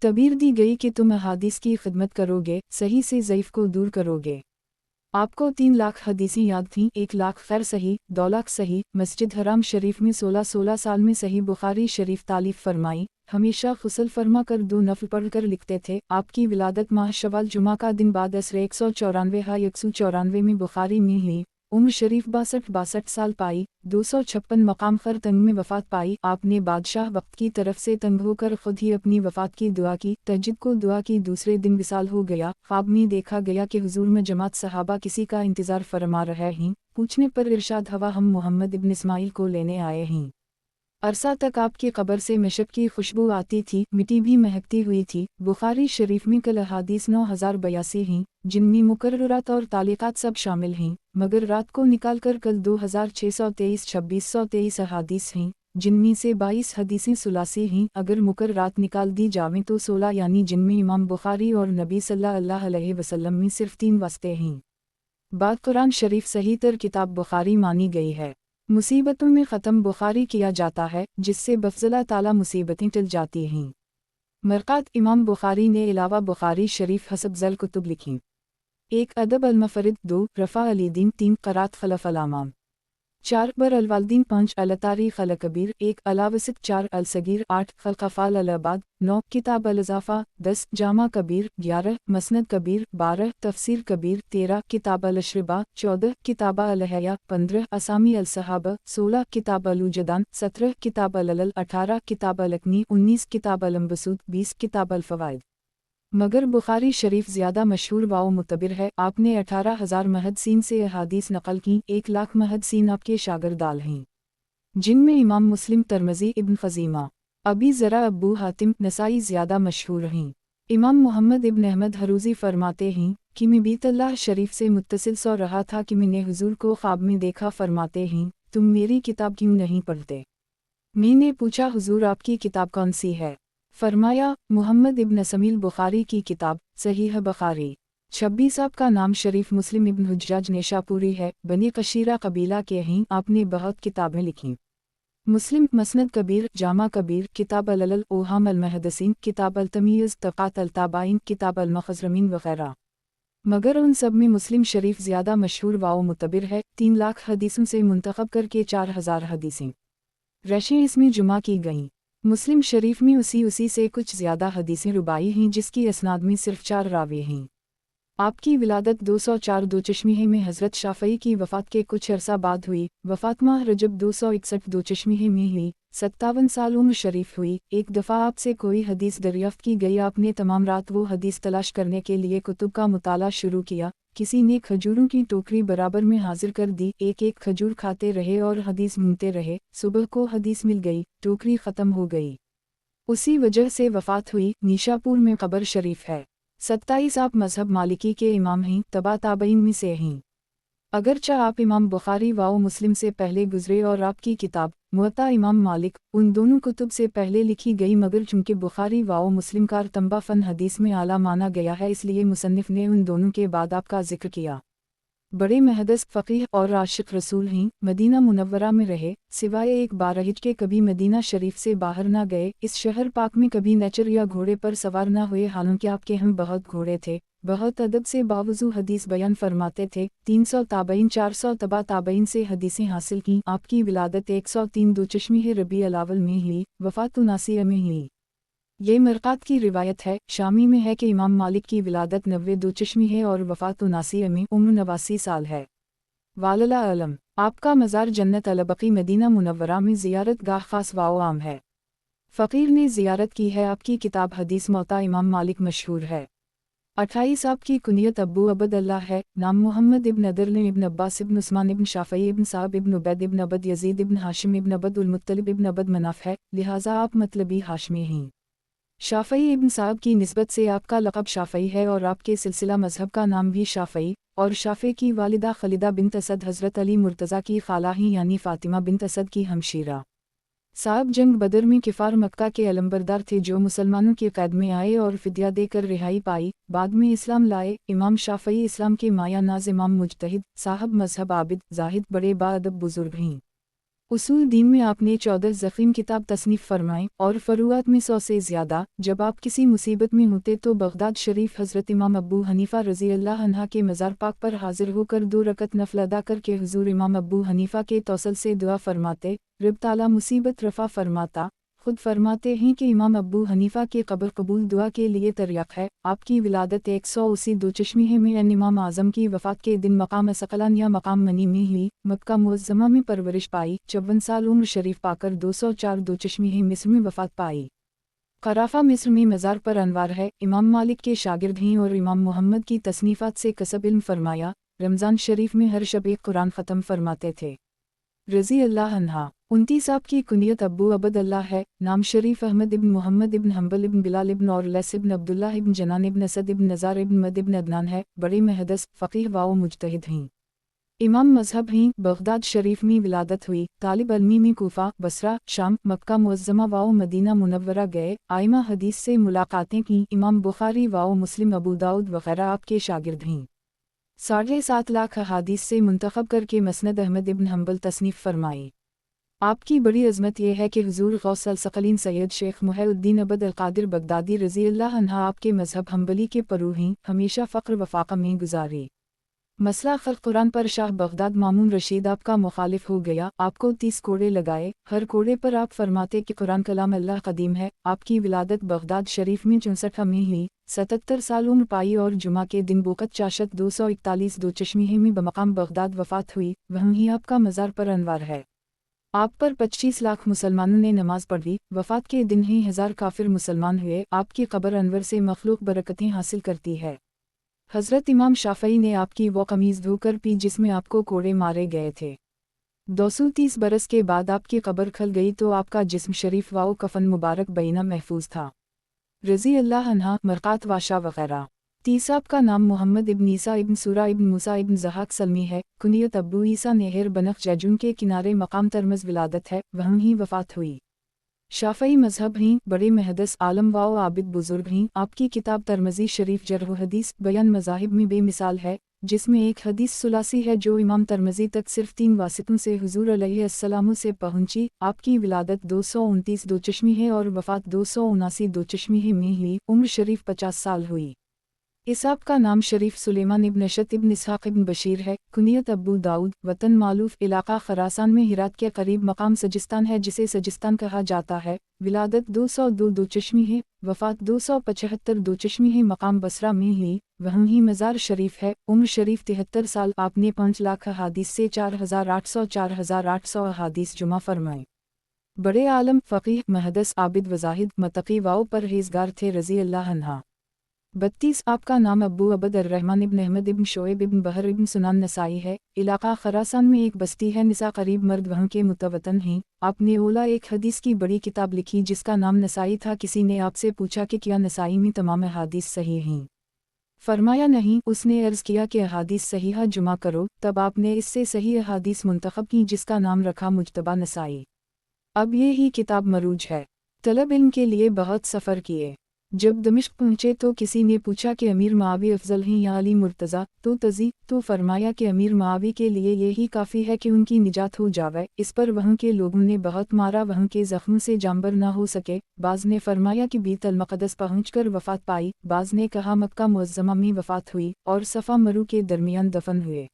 Speaker 1: तबीर दी गई कि तुम अहादीस की खिदमत करोगे, सही से ज़ईफ़ को दूर करोगे। आपको 3 लाख हदीसें याद थीं, 1 लाख खैर सही, 2 लाख सही। मस्जिद हराम शरीफ में 16 साल में सही बुखारी शरीफ तालीफ फरमाई, हमेशा गुस्ल फरमा कर 2 नफ़ल पढ़ कर लिखते थे। आपकी विलादत माह शवाल जुमा का दिन बाद असर 194 में बुखारी में हुई। उम्र शरीफ 62 साल पाई, 256 मकाम खर तंग में वफ़ात पाई। आपने बादशाह वक्त की तरफ से तंग होकर खुद ही अपनी वफ़ात की दुआ की, तहज्जुद को दुआ की, दूसरे दिन विसाल हो गया। ख्वाब में देखा गया कि हुजूर में जमात सहाबा किसी का इंतज़ार फरमा रहे हैं, पूछने पर इरशाद हवा हम मोहम्मद इब्न इस्माइल को लेने आए हैं। अरसा तक आपकी कब्र से मिशक की खुशबू आती थी, मिट्टी भी महकती हुई थी। बुखारी शरीफ में कल अहादीस 9082 हैं, जिनमें मुकर्ररात और तालीक़ात सब शामिल हैं, मगर रात को निकाल कर कल 2623 अहादीस हैं, जिनमें से 22 हदीसें सुलासी हैं। अगर मुकर्ररात निकाल दी जावें तो 16, यानी जिनमें इमाम बुखारी और नबी सल्लल्लाहु अलैहि वसल्लम में सिर्फ 3 वस्ते हैं। बाद कुरान शरीफ सही तर किताब बुखारी मानी गई है। मुसीबतों में ख़त्म बुखारी किया जाता है, जिससे बफ़ज़ला ताला मुसीबतें टल जाती हैं। मरक़ात इमाम बुखारी ने अलावा बुखारी शरीफ हसब ज़ल कुतुब लिखीं। 1 अदब अल-मुफ़रिद, 2 रफ़ा अल-यदीन, 3 क़रात ख़लफ़ अल-इमाम, 4 बर अल-वालिदीन, 5 अल-तारीख़ अल-कबीर, 1 अल-वासित, 4 अल-सगीर, 8 ख़ल्क़ अल-अबाद, 9 किताब अल-इज़ाफ़ा, 10 जामा कबीर, 11 मसनद कबीर, 12 तफ़सीर कबीर, 13 किताब अल-अशरिबा, 14 किताब अल-हया, 15 असामी अल-सहाबा, 16 किताब अल-उजदान, 17 किताब अल-अलल, 18 किताब अल-अकनी, 19 किताब अल-मबसूत, 20 किताब अल-फ़वाइद। मगर बुखारी शरीफ ज़्यादा मशहूर व मुतबर है। आपने 18,000 महदसीन से अहादीस नक़ल की। 1 लाख महदसीन आपके शागिर्दाल हैं, जिनमें इमाम मुस्लिम, तिरमिज़ी, इब्न ख़ज़ीमा, अबी ज़रा, अबू हातिम, नसाई ज़्यादा मशहूर हैं। इमाम मोहम्मद इब्न अहमद हरूज़ी फरमाते हैं कि मैं बीतल्लाह शरीफ से मुत्तसिल सो रहा था कि मैंने हुज़ूर को ख्वाब में देखा। फरमाते हैं, तुम मेरी किताब क्यों नहीं पढ़ते? मैंने पूछा, हुज़ूर आपकी किताब कौन सी है? फरमाया, मुहम्मद इब्न समील बुखारी की किताब सहीह बुखारी। 26 आपका नाम शरीफ मुस्लिम इब्न हुज्जाज नेशापुरी है, बनी कशीरा कबीला के हैं। आपने बहुत किताबें लिखीं। मुस्लिम, मसनद कबीर, जामा कबीर, किताब अल-अलल, ओहाम अल-महदसीन, किताब अल-तमीज़, तक़ात अल-ताबाइन, किताब अल-मख़ज़रमीन वग़ैरह। मगर उन सब में मुस्लिम शरीफ ज़्यादा मशहूर व मुतबर है। 3 लाख हदीसों से मुंतखब करके 4,000 हदीसें रशें इसमें जुमा की गईं। मुस्लिम शरीफ में उसी से कुछ ज़्यादा हदीसें रुबाई हैं, जिसकी असनाद में सिर्फ 4 रावी हैं। आपकी विलादत 204 दोचश्मीह में हज़रत शाफ़ई की वफ़ात के कुछ अरसा बाद हुई। वफ़ात माह रजब 261 दोचश्मीह में हुई। 57 साल उम्र शरीफ हुई। एक दफ़ा आपसे कोई हदीस दरियाफ़्त की गई। आपने तमाम रात वो हदीस तलाश करने के लिए कुतुब का मुताला शुरू किया। किसी ने खजूरों की टोकरी बराबर में हाजिर कर दी। एक एक खजूर खाते रहे और हदीस ढूंढते रहे। सुबह को हदीस मिल गई, टोकरी ख़त्म हो गई। उसी वजह से वफ़ात हुई। निशापुर में कब्र शरीफ है। 27 आप मज़हब मालिकी के इमाम हैं, तबा ताबईन में से हैं। अगरचा आप इमाम बुखारी व मुस्लिम से पहले गुजरे और आपकी किताब मुअत्ता इमाम मालिक उन दोनों कुतुब से पहले लिखी गई, मगर चूँकि बुखारी व मुस्लिम का रतबा फ़न हदीस में आला माना गया है, इसलिए मुसन्निफ़ ने उन दोनों के बाद आपका ज़िक्र किया। बड़े मुहद्दिस, फ़क़ीह और आशिक़ रसूल हैं। मदीना मुनव्वरा में रहे, सिवाय एक बार हिज के कभी मदीना शरीफ से बाहर न गए। इस शहर पाक में कभी नेचर या घोड़े पर सवार न हुए, हालांकि आपके हम बहुत घोड़े थे। बहुत अदब से बावजू हदीस बयान फरमाते थे। 300 ताबईन, 400 तबा ताबईन से हदीसें हासिल की। आपकी विलादत 103 दोचश्मीह रबी अल-अव्वल में हुई। वफ़ात 79 में हुई। ये मरक़ात की रिवायत है। शामी में है कि इमाम मालिक की विलादत 90 दोचश्मी है और वफ़ात 79 में, उम्र 89 साल है। वालला अलम। आपका मज़ार जन्नत अल-बक़ी मदीना मुनव्वरा में ज़ियारत गाह ख़ास व आम है। फ़क़ीर ने ज़ियारत की है। आपकी किताब हदीस मुअत्ता इमाम मालिक मशहूर है। 28 आपकी कुनियत अब्बू अबद अल्लाह है। नाम मुहम्मद इब्न अदरन इब्न अब्बास इब्न उस्मान इब्न शाफ़ई इब्न साब इब्न उबैद इब्न अबद यज़ीद इब्न हाशिम इब्न अबद उल मुत्तलिब इब्न अबद मनाफ़ है, लिहाजा आप मतलबी हाशमी हैं। शाफ़ई इब्न साहब की निस्बत से आपका लक़ब शाफ़ई है और आपके सिलसिला मज़हब का नाम भी शाफ़ई। और शाफ़े की वालिदा खलीदा बिन्त असद हज़रत अली मुर्तज़ा की ख़ाला ही, यानी फ़ातिमा बिन्त असद की हमशीरा। साहब जंग बदर में किफ़ार मक्का के अलंबरदार थे, जो मुसलमानों की क़ैद में आए और फ़िद्या देकर रिहाई पाई। बाद में इस्लाम लाए। इमाम शाफ़ई इस्लाम के माया नाज़ इमाम मुजतहिद, साहब मज़हब, आबिद, ज़ाहिद, बड़े बाअदब बुज़ुर्ग हैं। उसूल दीन में आपने 14 ज़ख़ीम किताब तसनीफ़ फरमाएँ और फ़रूआत में 100 से ज़्यादा। जब आप किसी मुसीबत में होते तो बग़दाद शरीफ हज़रत इमाम अबू हनीफ़ा रज़ी अल्लाह अन्हा के मज़ार पाक पर हाज़िर होकर 2 रकत नफ़ल अदा करके हुज़ूर इमाम अबू हनीफ़ा के तौसल से दुआ फरमाते। रब ताला मुसीबत रफ़ा फरमाता। खुद फरमाते हैं कि इमाम अबू हनीफ़ा की क़ब्र कबूल दुआ के लिए तर्यक है। आपकी विलादत 180 दोचश्मीह में इमाम आज़म की वफ़ात के दिन मकाम सकलान या मकाम मनी में हुई। मक्का मुअज़्ज़मा में परवरिश पाई। 54 साल उम्र शरीफ पाकर 204 दोचश्मीह मिस्र में वफ़ात पाई। क़राफ़ा मिस्र में मज़ार पर अनवार है। इमाम मालिक के शागिर्द हैं और इमाम मुहम्मद की तसनीफ़ात से कसब इल्म फरमाया। रमज़ान शरीफ में हर शब एक कुरान ख़त्म फरमाते थे। रज़ी अल्लाह अन्हा। 29 आपकी कुनियत अब्बू अबद अल्लाह है। नाम शरीफ अहमद इब्न मुहम्मद इब्न हम्बल इब्न बिलाल इब्न और लैस इब्न अब्दुल्लाह इब्न जनान इब्न असद इब्न नज़ार इब्न मद इब्न अदनान है। बड़े मुहद्दिस, फ़क़ीह व मुजतहिद हैं। इमाम मज़हब हैं। बग़दाद शरीफ में विलादत हुई। तालिब इल्मी में कूफ़ा, बसरा, शाम, मक्का मुअज़्ज़मा व मदीना मुनव्वरा गए। आइमा हदीस से मुलाक़ातें की। इमाम बुखारी व मुस्लिम, अबू दाऊद वग़ैरह आपके शागिर्द हैं। 7.5 लाख अहादीस से मुंतखब करके मसनद अहमद इब्न हंबल तसनीफ़ फरमाई। आपकी बड़ी अज़मत यह है कि हुज़ूर गौस अल-सकलीन सैयद शेख मुहीउद्दीन अबद अल-क़ादिर बगदादी रज़ी अल्लाह अन्हा आपके मज़हब हंबली के परूही हमेशा फ़ख्र वफ़ाक़ा में गुजारी। मसला खल्क़ कुरान पर शाह बगदाद मामून रशीद आपका मुखालिफ हो गया, आपको 30 कोड़े लगाए। हर कोड़े पर आप फरमाते कि कुरान कलाम अल्लाह कदीम है। आपकी विलादत बगदाद शरीफ में 64 में हुई, 77 साल उम्र पाई और जुमा के दिन बोकत चाशत 241 दो चश्मीहे में बमकाम बगदाद वफ़ात हुई। वहीं आपका मज़ार पर अनवार है। आप पर 25 लाख मुसलमानों ने नमाज पढ़ी। वफ़ात के दिन ही 1000 काफिर मुसलमान हुए। आपकी कब्र अनवर से मखलूक बरकतें हासिल करती है। हज़रत इमाम शाफ़ई ने आपकी वो कमीज़ धोकर पी जिसमें आपको कोड़े मारे गए थे। 230 बरस के बाद आपकी कब्र खल गई तो आपका जिस्म शरीफ व कफन मुबारक बैना महफूज था। रज़ी अल्लाह अन्हा, मरक़ात वाशा वग़ैरह। 30 आपका नाम मोहम्मद इब्न ईसा इब्न सूरा इब्न मूसा इब्न ज़हाक सलमी है। कुनियत अब्बू ईसा नेहर बनख जैजून के किनारे मकाम तरमज़ विलादत है, वहीं ही वफ़ात हुई। शाफ़ई मज़हब हैं, बड़े मुहद्दिस आलम व आबिद बुज़ुर्ग हैं। आपकी किताब तरमज़ी शरीफ जर्ह व हदीस बयान मज़ाहिब में बेमिसाल है, जिसमें एक हदीस सुलासी है जो इमाम तरमज़ी तक सिर्फ 3 वासितों से हुज़ूर अलैहिस्सलाम से पहुँची। आपकी विलादत 229 दो चश्मीहे और वफ़ात 279 दो चश्मीहे में हुई। उम्र शरीफ 50 साल हुई। इसाब का नाम शरीफ सुलेमान इब्न नशत इब्न इसहाक़ इब्न बशीर है। कुनियत अब्बू दाऊद। वतन मालूफ इलाका खरासान में हिरात के करीब मकाम सजिस्तान है जिसे सजिस्तान कहा जाता है। विलादत 202 दो चश्मीहे, वफ़ात 275 दो चश्मीहे मकाम बसरा में हुई। वहीं मज़ार शरीफ है। उम्र शरीफ 73 साल। आपने 5 लाख अहादीस से 4800 अहादीस जुमा फरमाए। बड़े आलम, फ़क़ीह, मुहद्दिस, आबिद वज़ाहिद, मतक़ी व परहेज़गार थे रज़ी अल्लाह अन्हा। 32 आपका नाम अब्बू अबद अर्रहमान इब्न अहमद इब्न शोएब इब्न बहर इब्न सुनान नसाई है। इलाका खरासान में एक बस्ती है। निसा करीब मर्द वहाँ के मुतवतन हैं। आपने ओला एक हदीस की बड़ी किताब लिखी जिसका नाम नसाई था। किसी ने आपसे पूछा कि क्या नसाई में तमाम अहादीस सही हैं? फरमाया नहीं। उसने अर्ज़ किया कि अहादीस सहीहा जुमा करो। तब आपने इससे सही अहादीस मुंतखब की जिसका नाम रखा मुज्तबा नसाई। अब ये ही किताब मरूज है। तलब इल्म के लिए बहुत सफ़र किए। जब दमिश्क पहुँचे तो किसी ने पूछा कि अमीर मुआवी अफजल हैं या अली मुर्तज़ा, तो फरमाया कि अमीर मुआवी के लिए यही काफ़ी है कि उनकी निजात हो जावे। इस पर वहाँ के लोगों ने बहुत मारा, वहाँ के ज़ख्मों से जानबर ना हो सके। बाज़ ने फरमाया कि बीत अल मक़दस पहुँचकर वफ़ात पाई। बाज़ ने कहा मक्का मुअज़्ज़मा में वफ़ात हुई और सफ़ा मरू के दरमियान दफन हुए।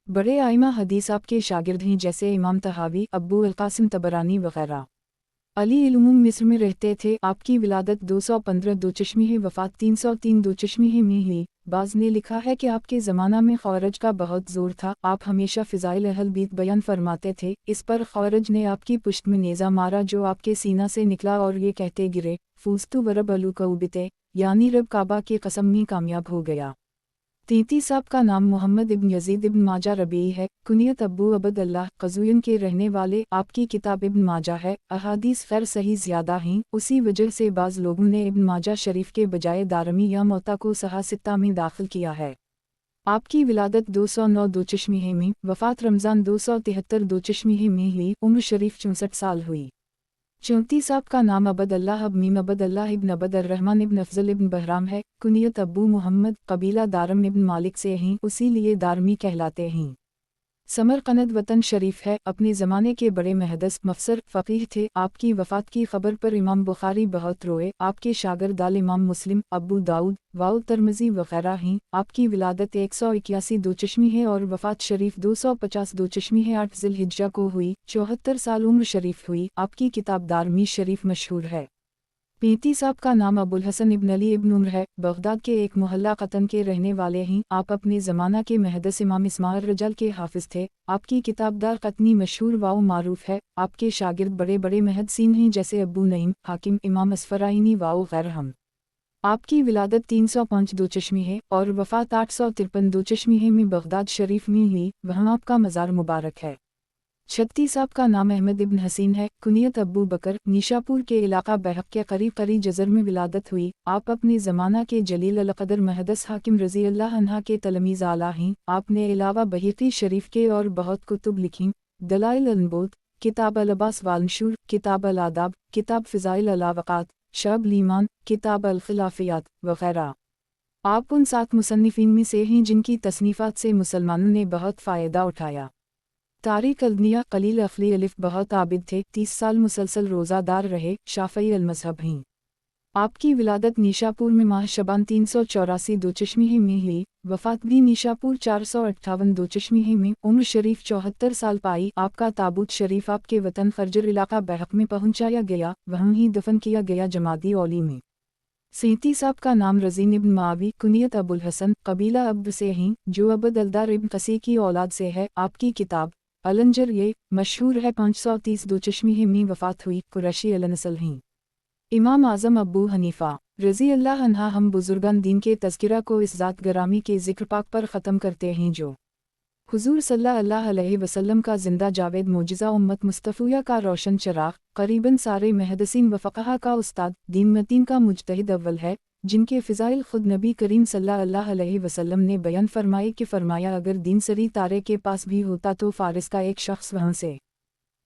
Speaker 1: बड़े आइमा हदीस आपके शागिर्द हैं जैसे इमाम तहावी, अब्बू अल-क़ासिम तबरानी वग़ैरह। अली इल्मुम मिस्र में रहते थे। आपकी विलादत 215 दो चश्मीहे, वफ़ात 303 दो चश्मीहे में हुई। बाज़ ने लिखा है कि आपके ज़माना में ख़वारिज का बहुत ज़ोर था। आप हमेशा फ़िज़ाइल अहल बीत बयान फरमाते थे। इस पर ख़वारिज ने आपकी पुश्त में नेज़ा मारा जो आपके सीना से निकला और ये कहते गिरे, फूस्तु वरब अलू कऊबिते, यानी रब काबा की कसम में कामयाब हो गया। 33 आपका नाम मोहम्मद इब्न यजीद इब्न माजा रबीई है। कुनियत अब्बू अबद अल्लाह, क़ज़वियन के रहने वाले। आपकी किताब इब्न माजा है। अहादीस खैर सही ज़्यादा हैं, उसी वजह से बाज़ लोगों ने इब्न माजा शरीफ के बजाय दारमी या मोता को सहा सित्ता में दाखिल किया है। आपकी विलादत 209 दो चश्मीहे में, वफ़ात रमज़ान 273 दो चश्मीहे में हुई। उम्र शरीफ 64 साल हुई। 34 आपका नाम अबद अल्लाह मीम अबद अल्लाह इब्न अबद अर्रहमान इब्न अफजल इब्न बहराम है। कुनियत अब्बू मोहम्मद, कबीला दारम इब्न मालिक से हैं, उसी लिए दारमी कहलाते हैं। समरकंद वतन शरीफ है। अपने ज़माने के बड़े मुहद्दिस, मफसर, फ़क़ीह थे। आपकी वफ़ात की खबर पर इमाम बुखारी बहुत रोए। आपके शागिर्द आल इमाम मुस्लिम, अब्बू दाऊद व तिर्मिज़ी वग़ैरह हैं। आपकी विलादत 181 दो चश्मीहे और वफ़ात शरीफ 250 दो चश्मीहे 8 ज़िलहिज्जा को हुई। 74 साल उम्र शरीफ हुई। आपकी किताब दारमी शरीफ मशहूर है। 35 आपका नाम अबुल हसन इब्न अली इब्न उम्र है। बगदाद के एक मोहल्ला क़तन के रहने वाले हैं। आप अपने ज़माना के मुहद्दिस इमाम इस्माइल रजाल के हाफिज़ थे। आपकी किताब दार क़तनी मशहूर व मारूफ है। आपके शागिर्द बड़े बड़े मुहद्दिसीन हैं जैसे अब्बू नईम, हाकिम, इमाम असफ़राइनी व गैरहम। आपकी विलादत 305 दो चश्मीहे और वफ़ात 853 दो चश्मीहे में बगदाद शरीफ में हुई। वहाँ आपका मज़ार मुबारक है। 36 आपका नाम अहमद इब्न हसीन है। कुनियत अब्बू बकर, निशापुर के इलाका बहक के करीब जज़र में विलादत हुई। आप अपने ज़माना के जलील अल-क़दर मुहद्दिस हाकिम रज़ी अल्लाह अन्हा के तलमीज़ आला हैं। आपने अलावा बहीक़ी शरीफ के और बहुत कुतुब लिखीं। दलाइल अल-नबूवत, किताब अल-अब्बास वाल-मशूर, किताब अल-आदाब, किताब फ़िज़ाइल अल-अवाक़ात, शअब ईमान, किताब अल-ख़िलाफ़ियात वग़ैरह। آپ ان 7 مصنفین میں سے ہیں جن کی تصنیفات سے مسلمانوں نے بہت فائدہ اٹھایا۔ طارق الدنیا قلیل اخلی الف بہت عابد تھے، 30 سال مسلسل روزہ دار رہے، شافعی المذہب ہیں۔ آپ کی ولادت نیشاپور میں ماہ شبان 384 دوچشمیہ میں ہوئی، وفات بھی نیشاپور 458 دوچشمیہ میں، عمر شریف 74 سال پائی۔ آپ کا تابوت شریف آپ کے وطن خرجر علاقہ بحق میں پہنچایا گیا، وہیں ہی دفن کیا گیا جمادی اولی میں۔ 37 آپ کا نام رزین ابن معاوی، کنیت ابو الحسن، قبیلہ عبد سے ہیں، جو عبد الدار ابن قسی کی اولاد سے ہے۔ آپ کی کتاب النجر یہ مشہور ہے، 530 دوچشمیہ میں وفات ہوئی، قریشی النسل ہیں۔ امام اعظم ابو حنیفہ رضی اللہ عنہ ہم بزرگان دین کے تذکرہ کو اس ذات گرامی کے ذکر پاک پر ختم کرتے ہیں جو حضور صلی اللہ علیہ وسلم کا زندہ جاوید معجزہ، امت مصطفیہ کا روشن چراغ، قریباً سارے محدثین و فقہا کا استاد، دین متین کا مجتہد اول ہے، جن کے فضائل خود نبی کریم صلی اللہ علیہ وسلم نے بیان فرمائے کہ فرمایا اگر دین سری تارے کے پاس بھی ہوتا تو فارس کا ایک شخص وہاں سے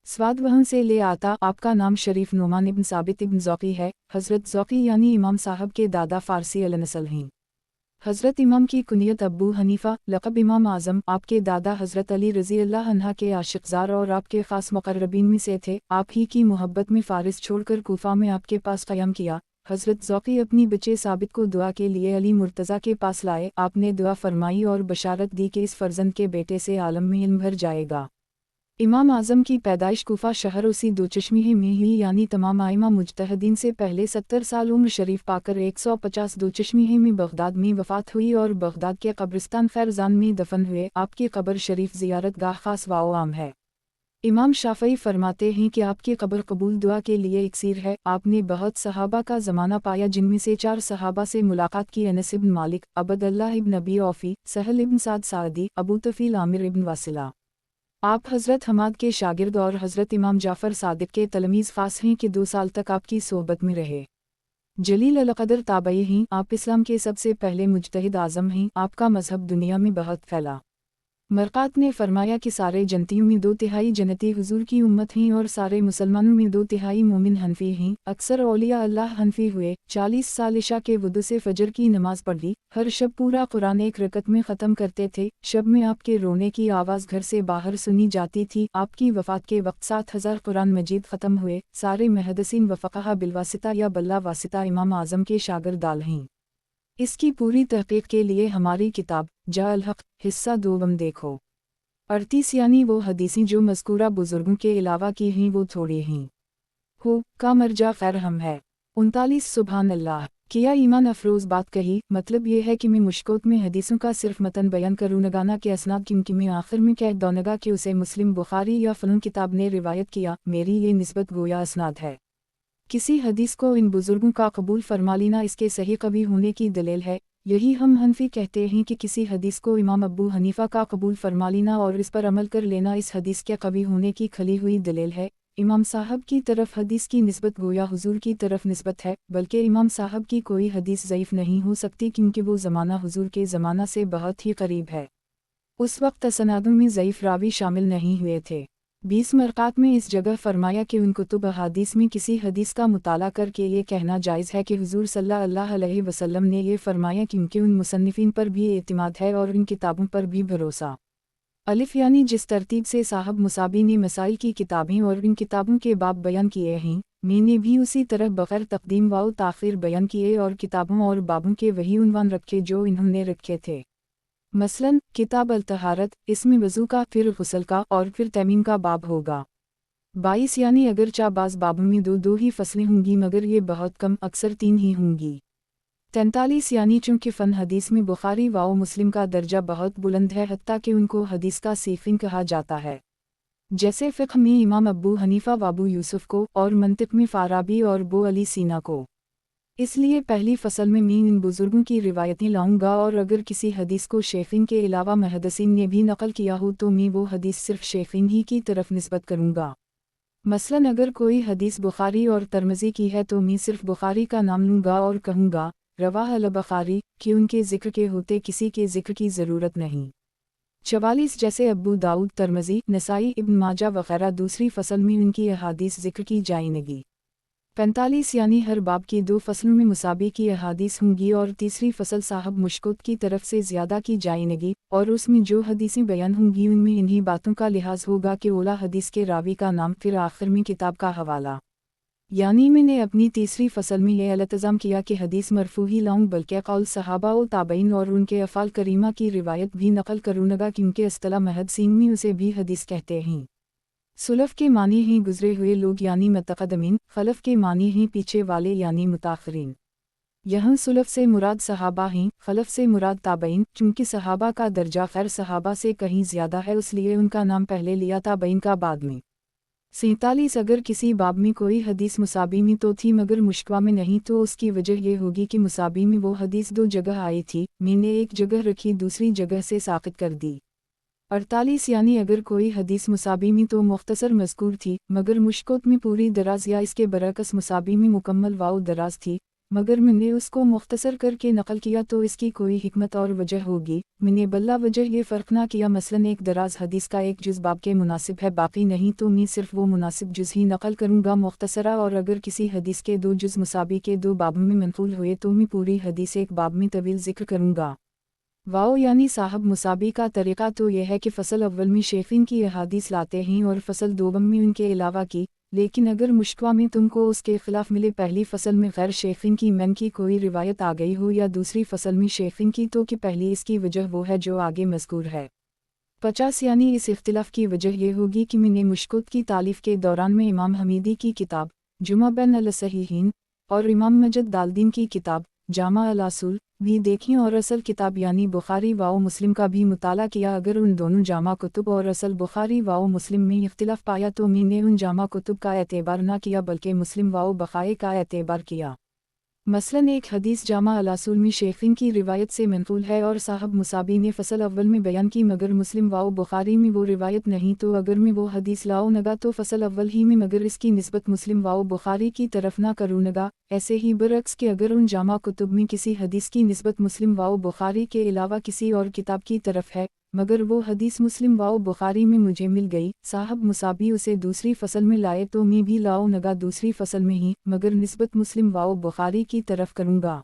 Speaker 1: سواد وہاں سے لے آتا۔ آپ کا نام شریف نعمان ابن ثابت ابن ذوقی ہے، حضرت ذوقی یعنی امام صاحب کے دادا فارسی النسل ہیں۔ حضرت امام کی کنیت ابو حنیفہ، لقب امام اعظم، آپ کے دادا حضرت علی رضی اللہ عنہ کے عاشق زار اور آپ کے خاص مقربین میں سے تھے۔ آپ ہی کی محبت میں فارس چھوڑ کر کوفہ میں آپ کے پاس قیام کیا۔ حضرت ذوقی اپنی بچے ثابت کو دعا کے لیے علی مرتضیٰ کے پاس لائے، آپ نے دعا فرمائی اور بشارت دی کہ اس فرزند کے بیٹے سے عالم میں علم بھر جائے گا۔ امام اعظم کی پیدائش کوفہ شہر اسی دوچشمیہ میں ہوئی، یعنی تمام ائمہ مجتہدین سے پہلے 70 سال عمر شریف پا کر 150 دوچشمیہ میں بغداد میں وفات ہوئی اور بغداد کے قبرستان خیرزان میں دفن ہوئے۔ آپ کی قبر شریف زیارت گاہ خاص و عام ہے۔ امام شافعی فرماتے ہیں کہ آپ کی قبر قبول دعا کے لیے اکسیر ہے۔ آپ نے بہت صحابہ کا زمانہ پایا، جن میں سے 4 صحابہ سے ملاقات کی، انس ابن مالک، عبد اللہ ابن ابی اوفی، سہل ابن سعد ساعدی، ابو طفیل عامر ابن واصلہ۔ آپ حضرت حماد کے شاگرد اور حضرت امام جعفر صادق کے تلمیذ خاص ہیں کہ 2 سال تک آپ کی صحبت میں رہے۔ جلیل القدر تابعی ہیں، آپ اسلام کے سب سے پہلے مجتہد اعظم ہیں۔ آپ کا مذہب دنیا میں بہت پھیلا۔ مرقات نے فرمایا کہ سارے جنتیوں میں 2/3 جنتی حضور کی امت ہیں اور سارے مسلمانوں میں 2/3 مومن حنفی ہیں۔ اکثر اولیاء اللہ حنفی ہوئے۔ 40 سال عشاء کے وضو سے فجر کی نماز پڑھ لی۔ ہر شب پورا قرآن ایک رکعت میں ختم کرتے تھے۔ شب میں آپ کے رونے کی آواز گھر سے باہر سنی جاتی تھی۔ آپ کی وفات کے وقت 7000 قرآن مجید ختم ہوئے۔ سارے محدثین و فقہا بالواسطہ یا بلا واسطہ امام اعظم کے شاگردال ہیں۔ اس کی پوری تحقیق کے لیے ہماری کتاب جاء الحق حصہ دوم دیکھو۔ 38 یعنی وہ حدیثیں جو مذکورہ بزرگوں کے علاوہ کی ہیں وہ تھوڑی ہیں۔ ہو کا مرجع خیر ہم ہے۔ 39 سبحان اللہ، کیا ایمان افروز بات کہی۔ مطلب یہ ہے کہ میں مشکوت میں حدیثوں کا صرف متن بیان کرونگانا کے اسناد، کیونکہ میں آخر میں کہہ دونگا کہ اسے مسلم، بخاری یا فلان کتاب نے روایت کیا، میری یہ نسبت گویا اسناد ہے۔ کسی حدیث کو ان بزرگوں کا قبول فرما لینا اس کے صحیح قوی ہونے کی دلیل ہے۔ یہی ہم حنفی کہتے ہیں کہ کسی حدیث کو امام ابو حنیفہ کا قبول فرما لینا اور اس پر عمل کر لینا اس حدیث کے قوی ہونے کی کھلی ہوئی دلیل ہے۔ امام صاحب کی طرف حدیث کی نسبت گویا حضور کی طرف نسبت ہے، بلکہ امام صاحب کی کوئی حدیث ضعیف نہیں ہو سکتی، کیونکہ وہ زمانہ حضور کے زمانہ سے بہت ہی قریب ہے۔ اس وقت اسنادوں میں ضعیف راوی شامل نہیں ہوئے تھے۔ 20 مرقات میں اس جگہ فرمایا کہ ان کتب احادیث میں کسی حدیث کا مطالعہ کر کے یہ کہنا جائز ہے کہ حضور صلی اللہ علیہ وسلم نے یہ فرمایا، کیونکہ ان مصنفین پر بھی اعتماد ہے اور ان کتابوں پر بھی بھروسہ۔ الف یعنی جس ترتیب سے صاحب مصابی نے مسائل کی کتابیں اور ان کتابوں کے باب بیان کیے ہیں، میں نے بھی اسی طرح بغیر تقدیم و تاخیر بیان کیے اور کتابوں اور بابوں کے وہی عنوان رکھے جو انہوں نے رکھے تھے۔ مثلاً کتاب الطہارت، اس میں وضو کا، پھر غسل کا اور پھر تیمم کا باب ہوگا۔ 22 یعنی اگرچہ بعض بابوں میں دو ہی فصلیں ہوں گی، مگر یہ بہت کم، اکثر 3 ہی ہوں گی۔ 43 یعنی چونکہ فن حدیث میں بخاری و مسلم کا درجہ بہت بلند ہے، حتیٰ کہ ان کو حدیث کا سیفین کہا جاتا ہے، جیسے فقہ میں امام ابو حنیفہ و ابو یوسف کو، اور منطق میں فارابی اور ابو علی سینا کو۔ اس لیے پہلی فصل میں ان بزرگوں کی روایتیں لاؤں گا، اور اگر کسی حدیث کو شیخین کے علاوہ محدثین نے بھی نقل کیا ہو تو میں وہ حدیث صرف شیخین ہی کی طرف نسبت کروں گا۔ مثلاً اگر کوئی حدیث بخاری اور ترمذی کی ہے تو میں صرف بخاری کا نام لوں گا اور کہوں گا رواہ البخاری، کہ ان کے ذکر کے ہوتے کسی کے ذکر کی ضرورت نہیں۔ 44 جیسے ابو داؤد، ترمذی، نسائی، ابن ماجہ وغیرہ دوسری فصل میں ان کی احادیث ذکر کی جائیں گی۔ 45 यानी हर बाब की 2 फसलों में मुसाबी की अहादीस होंगी और तीसरी फसल साहब मुश्कुत की तरफ से ज़्यादा की जाएगी और उसमें जो हदीसें बयान होंगी उनमें इन्हीं बातों का लिहाज होगा कि ओला हदीस के रावी का नाम फिर आखिर में किताब का हवाला। यानी मैंने अपनी तीसरी फसल में यह इल्तिज़ाम किया कि हदीस मरफू ही लाऊं बल्कि कौल सहाबा व ताबईन और उनके अफ़ाल करीमा की रिवायत भी नकल करूँगा क्योंकि इस्तिलाह महद सीन में उसे भी हदीस कहते हैं। सुलफ़ के मानी हैं गुज़रे हुए लोग यानी मुतक़द्दिमीन, खलफ़ के मानी हैं पीछे वाले यानी मुताख़िरीन। यहाँ सुलफ़ से मुराद सहाबा हैं, खलफ़ से मुराद ताबईन, चूँकि सहाबा का दर्जा खैर सहाबा से कहीं ज़्यादा है इसलिए उनका नाम पहले लिया ताबईन का बाद में। 47 अगर किसी बाब में कोई हदीस मुसाबी में तो थी मगर मुश्तवा में नहीं तो उसकी वजह यह होगी कि मुसाबी में वो हदीस 2 जगह आई थी, मैंने एक जगह रखी दूसरी जगह से साक़ित कर दी। 48 यानी अगर कोई हदीस मुसाबी में तो मुख्तसर मज़कूर थी मगर मुश्कुत में पूरी दराज या इसके बरअक्स मुसाबी में मुकम्मल वाव दराज थी मगर मैंने उसको मुख्तसर करके नकल किया तो इसकी कोई हिकमत और वजह होगी। मैंने बल्ला वजह ये फ़र्क ना किया मसलन एक दराज हदीस का एक जुज़ बाब के मुनासिब है बाकी नहीं तो मैं सिर्फ वो मुनासिब जुज़ ही नकल करूँगा मुख्तसरा और अगर किसी हदीस के 2 जुज़ मुसाबी के 2 बाबों में मनक़ूल हुए तो मैं पूरी हदीस एक बाब में तवील ज़िक्र करूँगा। वाओ यानी साहब मुसाबी का तरीक़ा तो यह है कि फ़सल अव्वल में शेखीन की अहादीस लाते हैं और फ़सल दोम में उनके अलावा की, लेकिन अगर मुश्तवा में तुमको उसके ख़िलाफ़ मिले पहली फ़सल में गैर शेखीन की मन की कोई रिवायत आ गई हो या दूसरी फ़सल में शेखीन की तो कि पहली इसकी वजह वो है जो आगे मज़कूर है। 50 यानी इस इख्तिलाफ़ की वजह यह होगी कि मैंने मुश्कुत की तालीफ़ के दौरान में इमाम हमीदी की किताब जुमा बैन अल-सहीहीन और इमाम मजद दालदीन की किताब जामा अल-असूल भी देखी और असल किताब यानी बुखारी वाओ मुस्लिम का भी मुताला किया। अगर उन दोनों जामा कुतुब और असल बुखारी वाओ मुस्लिम में इख्तिलाफ़ पाया तो मैंने उन जामा कुतुब का एतबार न किया बल्कि मुस्लिम वाओ बखाए का एतबार किया। मसलन एक हदीस जामा अल-असूल में शेखीन की रिवायत से मनक़ूल है और साहब मुसाबी ने फ़सल अव्वल में बयान की मगर मुस्लिम वाओ बुखारी में वो रिवायत नहीं तो अगर मैं वो हदीस लाओ नगा तो फ़सल अव्वल ही में मगर इसकी निस्बत मुस्लिम वाओ बुखारी की तरफ ना करूँगा। ऐसे ही बरअक्स कि अगर उन जामा कुतुब में किसी हदीस की निस्बत मुस्लिम वाओ बुखारी के अलावा किसी और किताब की तरफ है मगर वो हदीस मुस्लिम वाओ बुखारी में मुझे मिल गई, साहब मुसाबी उसे दूसरी फ़सल में लाए तो मैं भी लाओ नगा दूसरी फ़सल में ही मगर निस्बत मुस्लिम वाओ बुखारी की तरफ करूँगा।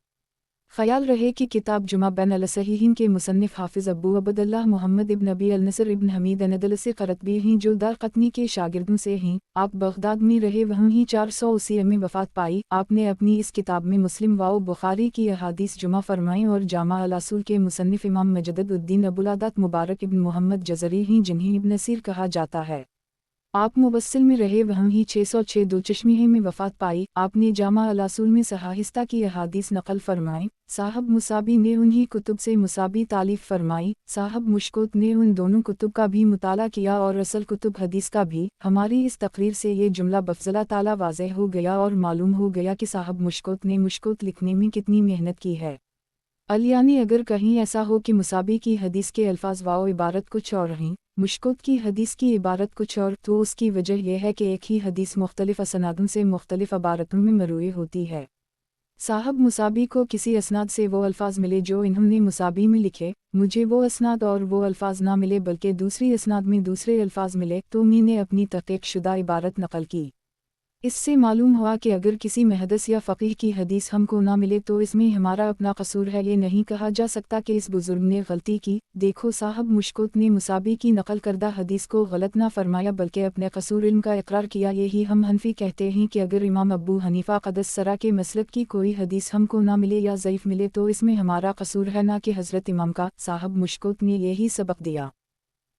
Speaker 1: ख़याल रहे कि किताब जुमा बैन अल-सहीहीन के मुसन्निफ़ हाफ़िज़ अबू अब्दुल्लाह मोहम्मद इब्न अबी अल-नसर इब्न हमीद अनदलसी क़रतबी हैं जो दारक़त्नी के शागिर्दों से हैं। आप बगदाद में रहे वहाँ ही 480 में वफ़ात पाई। आपने अपनी इस किताब में मुस्लिम वाओ बुखारी की अहादीस जुमा फरमाई और जामा अल-असूल के मुसन्निफ़ इमाम मजदुद्दीन अबुल-आदात मुबारक इब्न मोहम्मद जज़री हैं जिन्हें इब्न सीर कहा जाता है। आप मुबस्सिल में रहे वहाँ ही 606 दो चश्मे में वफ़ात पाई। आपने जामा अल-असूल में सहाहिस्ता की अहादीस नकल फरमाई। साहब मुसाबी ने उन्हीं कुतुब से मुसाबी तालीफ़ फरमाई। साहब मुश्कुत ने उन दोनों कुतुब का भी मुताला किया और असल कुतुब हदीस का भी। हमारी इस तकरीर से ये जुमला बफ़ज़ला ताला वाज़ेह हो गया और मालूम हो गया कि साहब मुश्कुत ने मुश्कुत लिखने में कितनी मेहनत की है। यानी अगर कहीं ऐसा हो कि मुसाबी की हदीस के अल्फाज वाओ इबारत कुछ और हैं, मुश्कुत की हदीस की इबारत कुछ और, तो उसकी वजह यह है कि एक ही हदीस मुख्तलिफ असनादों से मुख्तलिफ इबारतों में मरूई होती है। साहब मुसाबी को किसी असनाद से वो अल्फाज मिले जो इन्होंने मुसाबी में लिखे, मुझे वो असनाद और वो अल्फाज ना मिले बल्कि दूसरी असनाद में दूसरे अल्फाज मिले तो मैंने अपनी तहक़ीक़ शुदा इबारत नकल की। इससे मालूम हुआ कि अगर किसी मुहद्दिस या फ़क़ीह की हदीस हमको ना मिले तो इसमें हमारा अपना कसूर है। ये नहीं कहा जा सकता कि इस बुज़ुर्ग ने गलती की। देखो साहब मुश्कुत ने मुसाबी की नकल करदा हदीस को गलत ना फरमाया बल्कि अपने कसूर इल्म का इकरार किया। यही हम हनफी कहते हैं कि अगर इमाम अबू हनीफ़ा क़दस्सरा के मसलक की कोई हदीस हमको ना मिले या ज़ईफ़ मिले तो इसमें हमारा कसूर है ना कि हज़रत इमाम का। साहब मुश्कुत ने यही सबक दिया।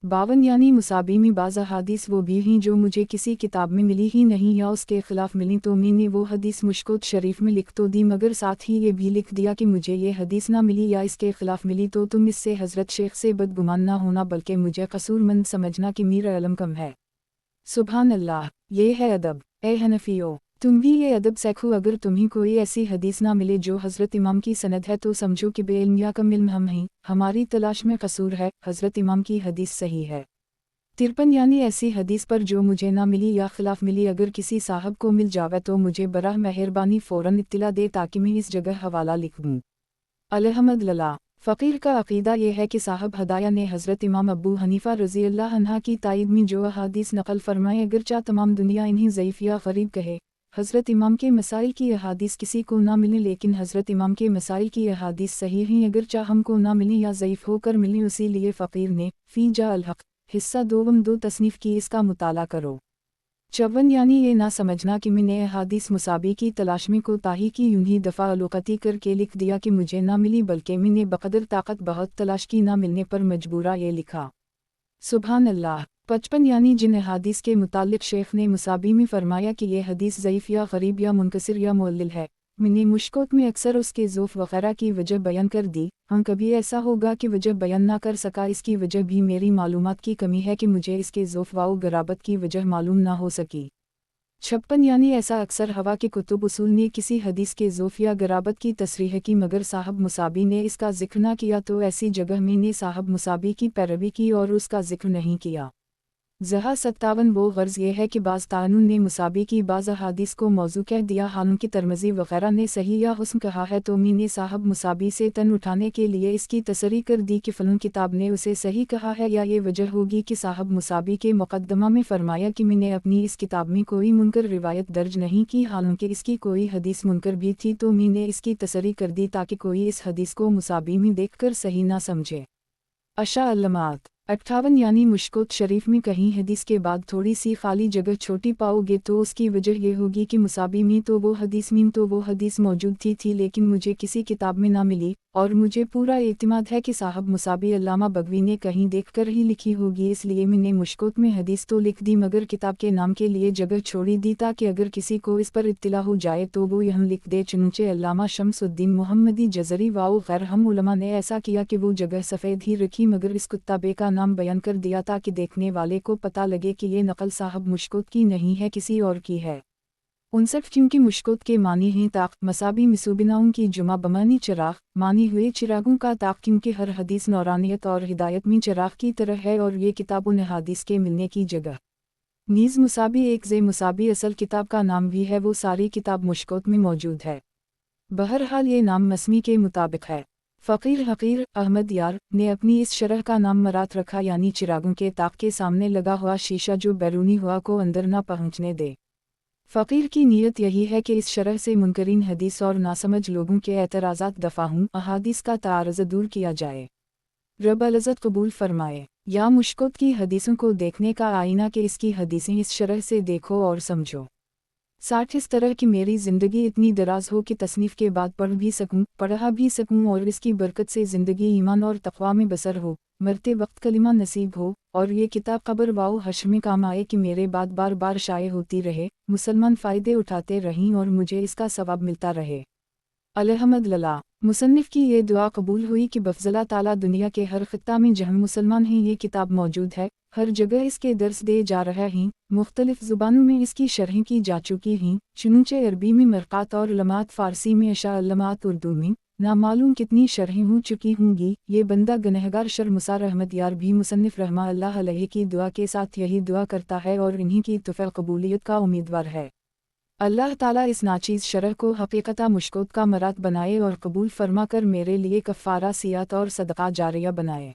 Speaker 1: 52 यानी मुसाबी में बाज़ अहादीस वो भी हैं जो मुझे किसी किताब में मिली ही नहीं या उसके ख़िलाफ़ मिली तो मैंने वो हदीस मुश्कुत शरीफ में लिख तो दी मगर साथ ही ये भी लिख दिया कि मुझे ये हदीस ना मिली या इसके ख़िलाफ़ मिली तो तुम इससे हज़रत शेख से बदगुमान ना होना बल्कि मुझे कसूरमंद समझना कि मेरा इल्म कम है। सुभान अल्लाह, ये है अदब। ए हनफियों, तुम भी ये अदब सीखो। अगर तुम्हें कोई ऐसी हदीस ना मिले जो हज़रत इमाम की सनद है तो समझो कि बेइल्म या कम इल्म हम हैं, हमारी तलाश में कसूर है, हज़रत इमाम की हदीस सही है। 53 यानी ऐसी हदीस पर जो मुझे ना मिली या खिलाफ मिली अगर किसी साहब को मिल जावे तो मुझे बराह मेहरबानी फ़ौरन इत्तिला दे ताकि मैं इस जगह हवाला लिख दूँ। अल्हम्दुलिल्लाह। फ़कीर का अक़ीदा यह है कि साहब हदाया ने हज़रत इमाम अबू हनीफ़ा रज़ी अल्लाह अन्हा की ताईद में जो अहादीस नकल फरमाए अगरचा तमाम दुनिया इन्हें ज़ईफ़ या ग़रीब कहे, हज़रत इमाम के मसाइल की अहादीस किसी को ना मिलें, लेकिन हज़रत इमाम के मसाइल की अहादीस सही हैं अगरचा हमको ना मिलें या ज़ईफ़ होकर मिलें। उसी लिए फ़कीर ने फ़ी जा अल हक़ हिस्सा 2 तसनीफ़ की, इसका मुताला करो। 54 यानी ये ना समझना कि मैंने अहादीस मुसाबी की तलाश में कोताही की, यूंही दफ़ा अलुक़ती करके लिख दिया कि मुझे ना मिली, बल्कि मैंने बक़दर ताकत बहुत तलाश की, ना मिलने पर मजबूरा ये लिखा। सुभान अल्लाह। 55 यानी जिन अहादीस के मुतालिक शेख ने मुसाबी में फरमाया कि ये हदीस ज़ईफ़ या गरीब या मुनकसिर या मुअल्लिल है, मैंने मुश्कोत में अक्सर उसके ज़ोफ़ वग़ैरह की वजह बयान कर दी। कभी ऐसा होगा कि वजह बयान ना कर सका, इसकी वजह भी मेरी मालूमात की कमी है कि मुझे इसके ज़ोफ़ व गराबत की वजह मालूम ना हो सकी। 56 यानी ऐसा अक्सर हवा के कुतुब उसूल ने किसी हदीस के ज़ोफ़ या गराबत की तसरीह की, मगर साहब मुसाबी ने इसका ज़िक्र ना किया, तो ऐसी जगह मैंने साहब मुसाबी की पैरवी की और उसका ज़िक्र नहीं किया। ज़हा 57 वो गर्ज़ ये है कि बाज़ तानुन ने मुसाबी की बाज़ अहादीस को मौजू कह दिया, हालांकि तरमज़ी वग़ैरह ने सही या हुस्न कहा है, तो मैंने साहब मुसाबी से तन उठाने के लिए इसकी तसरी कर दी कि फ़लन किताब ने उसे सही कहा है, या ये वजह होगी कि साहब मुसाबी के मुक़द्दमा में फ़रमाया कि मैंने अपनी इस किताब में कोई मुनकर रिवायत दर्ज नहीं की, हालांकि इसकी कोई हदीस मुनकर भी थी, तो मैंने इसकी तसरी कर दी ताकि कोई इस हदीस को मुसाबी में देख कर सही ना समझे। अशा अल्लमात 58 यानी मुश्कोत शरीफ में कहीं हदीस के बाद थोड़ी सी खाली जगह छोटी पाओगे, तो उसकी वजह ये होगी कि मुसाबी में तो वो हदीस मौजूद थी, लेकिन मुझे किसी किताब में ना मिली, और मुझे पूरा एतमाद है कि साहब मुसाबी अल्लामा बगवी ने कहीं देखकर ही लिखी होगी, इसलिए मैंने मुश्कोत में हदीस तो लिख दी, मगर किताब के नाम के लिए जगह छोड़ी दी, ताकि अगर किसी को इस पर इत्तिला हो जाए तो वो यहाँ लिख दे। चुनचे अल्लामा शम्सुद्दीन मोहम्मदी जज़री वाओ गैरहम उलमा ने ऐसा किया कि वो जगह सफ़ेद ही रखी, मगर इस कुत्ताबे का नाम बयान कर दिया ताकि देखने वाले को पता लगे कि ये नकल साहब मुश्कोत की नहीं है, किसी और की है। 59 क्योंकि मुश्कोत के मानी हैं ताक, मसाबी मिसूबिनाउन की जुमा बमानी चिराग, मानी हुए चिरागों का ताक, क्योंकि हर हदीस नौरानियत और हिदायत में चिराग की तरह है, और ये किताब उन हदीस के मिलने की जगह। नीज़ मुसाबी एक ज़े मुसाबी असल किताब का नाम भी है, वो सारी किताब मुश्कोत में मौजूद है। बहरहाल ये नाम मस्मी के मुताबिक है। फ़कीर हकीर अहमद यार ने अपनी इस शरह का नाम मरात रखा, यानी चिरागों के ताक के सामने लगा हुआ शीशा जो बैरूनी हवा को अंदर ना पहुँचने दे। फ़कीर की नीयत यही है कि इस शरह से मुनकरीन हदीस और नासमझ लोगों के एतराज़ात दफ़ा हों, अहादीस का तारज़ दूर किया जाए। रब अल-इज़्ज़त कबूल फरमाए। या मुश्कोत की हदीसों को देखने का आईना कि इसकी हदीसें इस शरह से देखो और समझो। 60 इस तरह की मेरी ज़िंदगी इतनी दराज हो कि तसनीफ़ के बाद पढ़ भी सकूं, पढ़ा भी सकूं, और इसकी बरकत से ज़िंदगी ईमान और तक़वा में बसर हो, मरते वक्त कलिमा नसीब हो, और ये किताब क़ब्र वाओ हश्र में काम आए कि मेरे बाद बार बार शाये होती रहे, मुसलमान फ़ायदे उठाते रहें और मुझे इसका सवाब मिलता रहे। अलहमदुलिल्लाह। मुसन्निफ़ की ये दुआ कबूल हुई कि बफ़ज़ला ताला दुनिया के हर ख़ित्ता में जहाँ मुसलमान हैं ये किताब मौजूद है, हर जगह इसके दर्स दे जा रहा हैं, मुख्तलिफ़ ज़ुबानों में इसकी शरहें की जा चुकी हैं, चुनूचे अरबी में मरक़ात और लमात, फ़ारसी में अशा लमात, उर्दू में नामालूम कितनी शरहें हो चुकी होंगी। ये बंदा गनहगार शर्मसार अहमद यार भी मुसन्निफ़ रहमा अल्लाह अलैहि की दुआ के साथ यही दुआ करता है और इन्हीं की तुफ़ैल कबूलियत का उम्मीदवार है। अल्लाह ताला इस नाचीज़ शरह को हकीकता मुश्कोत का मरात बनाए और कबूल फरमा कर मेरे लिए कफ़ारा सियात और सदक़ा जारिया बनाए।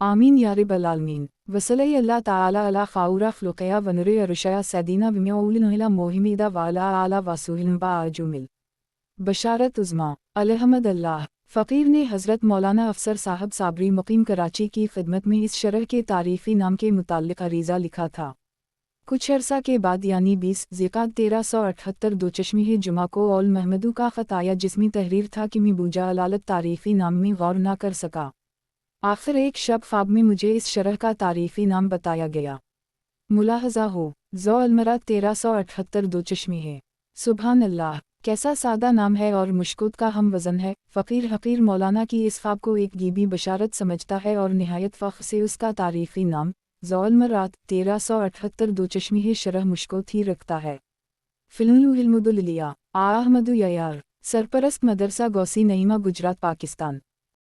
Speaker 1: आमीन या रब्बल आलमीन। वसल्लल्लाहु अल्लाह ताला अला ख़ाउरा ख़ुलक़िया व नूरि अरशया सदीना विमौलिना मोहिमीदा वाला आला वासुहिल बाजुमिल। बशारत उज़्मा। अलहमदुलिल्लाह। फ़कीर ने हज़रत मौलाना अफ़सर साहब साबरी मुक़ीम कराची की खिदमत में इस शरह के तारीफ़ी नाम के मुताल्लिक़ अरीज़ा लिखा था। कुछ अरसा के बाद यानी 20 ज़िक़ात 1378 दोचश्मी जुमा को औल महमदू का ख़त आया, जिसमें तहरीर था कि मैं बूजा अलालत तारीफ़ी नाम में गौर ना कर सका। आखिर एक शब ख्वाब में मुझे इस शरह का तारीफ़ी नाम बताया गया। मुलाहज़ा हो, ज़ौ अलमरात 1378 दोचश्मी है। सुभान अल्लाह, कैसा सादा नाम है और मुश्कोत का हम वज़न है। फ़कीर हकीर मौलाना की इस ख्वाब को एक गीबी बशारत समझता है और निहायत फ़ख्र से उसका तारीफ़ी नाम ज़ौलमरात 1378 दोचश्मी शरह मुश्कोत ही रखता है। फ़िल्मुल हिल्मुदुलिया अहमदु यार, सरपरस्त मदरसा गौसी नईमा, गुजरात, पाकिस्तान।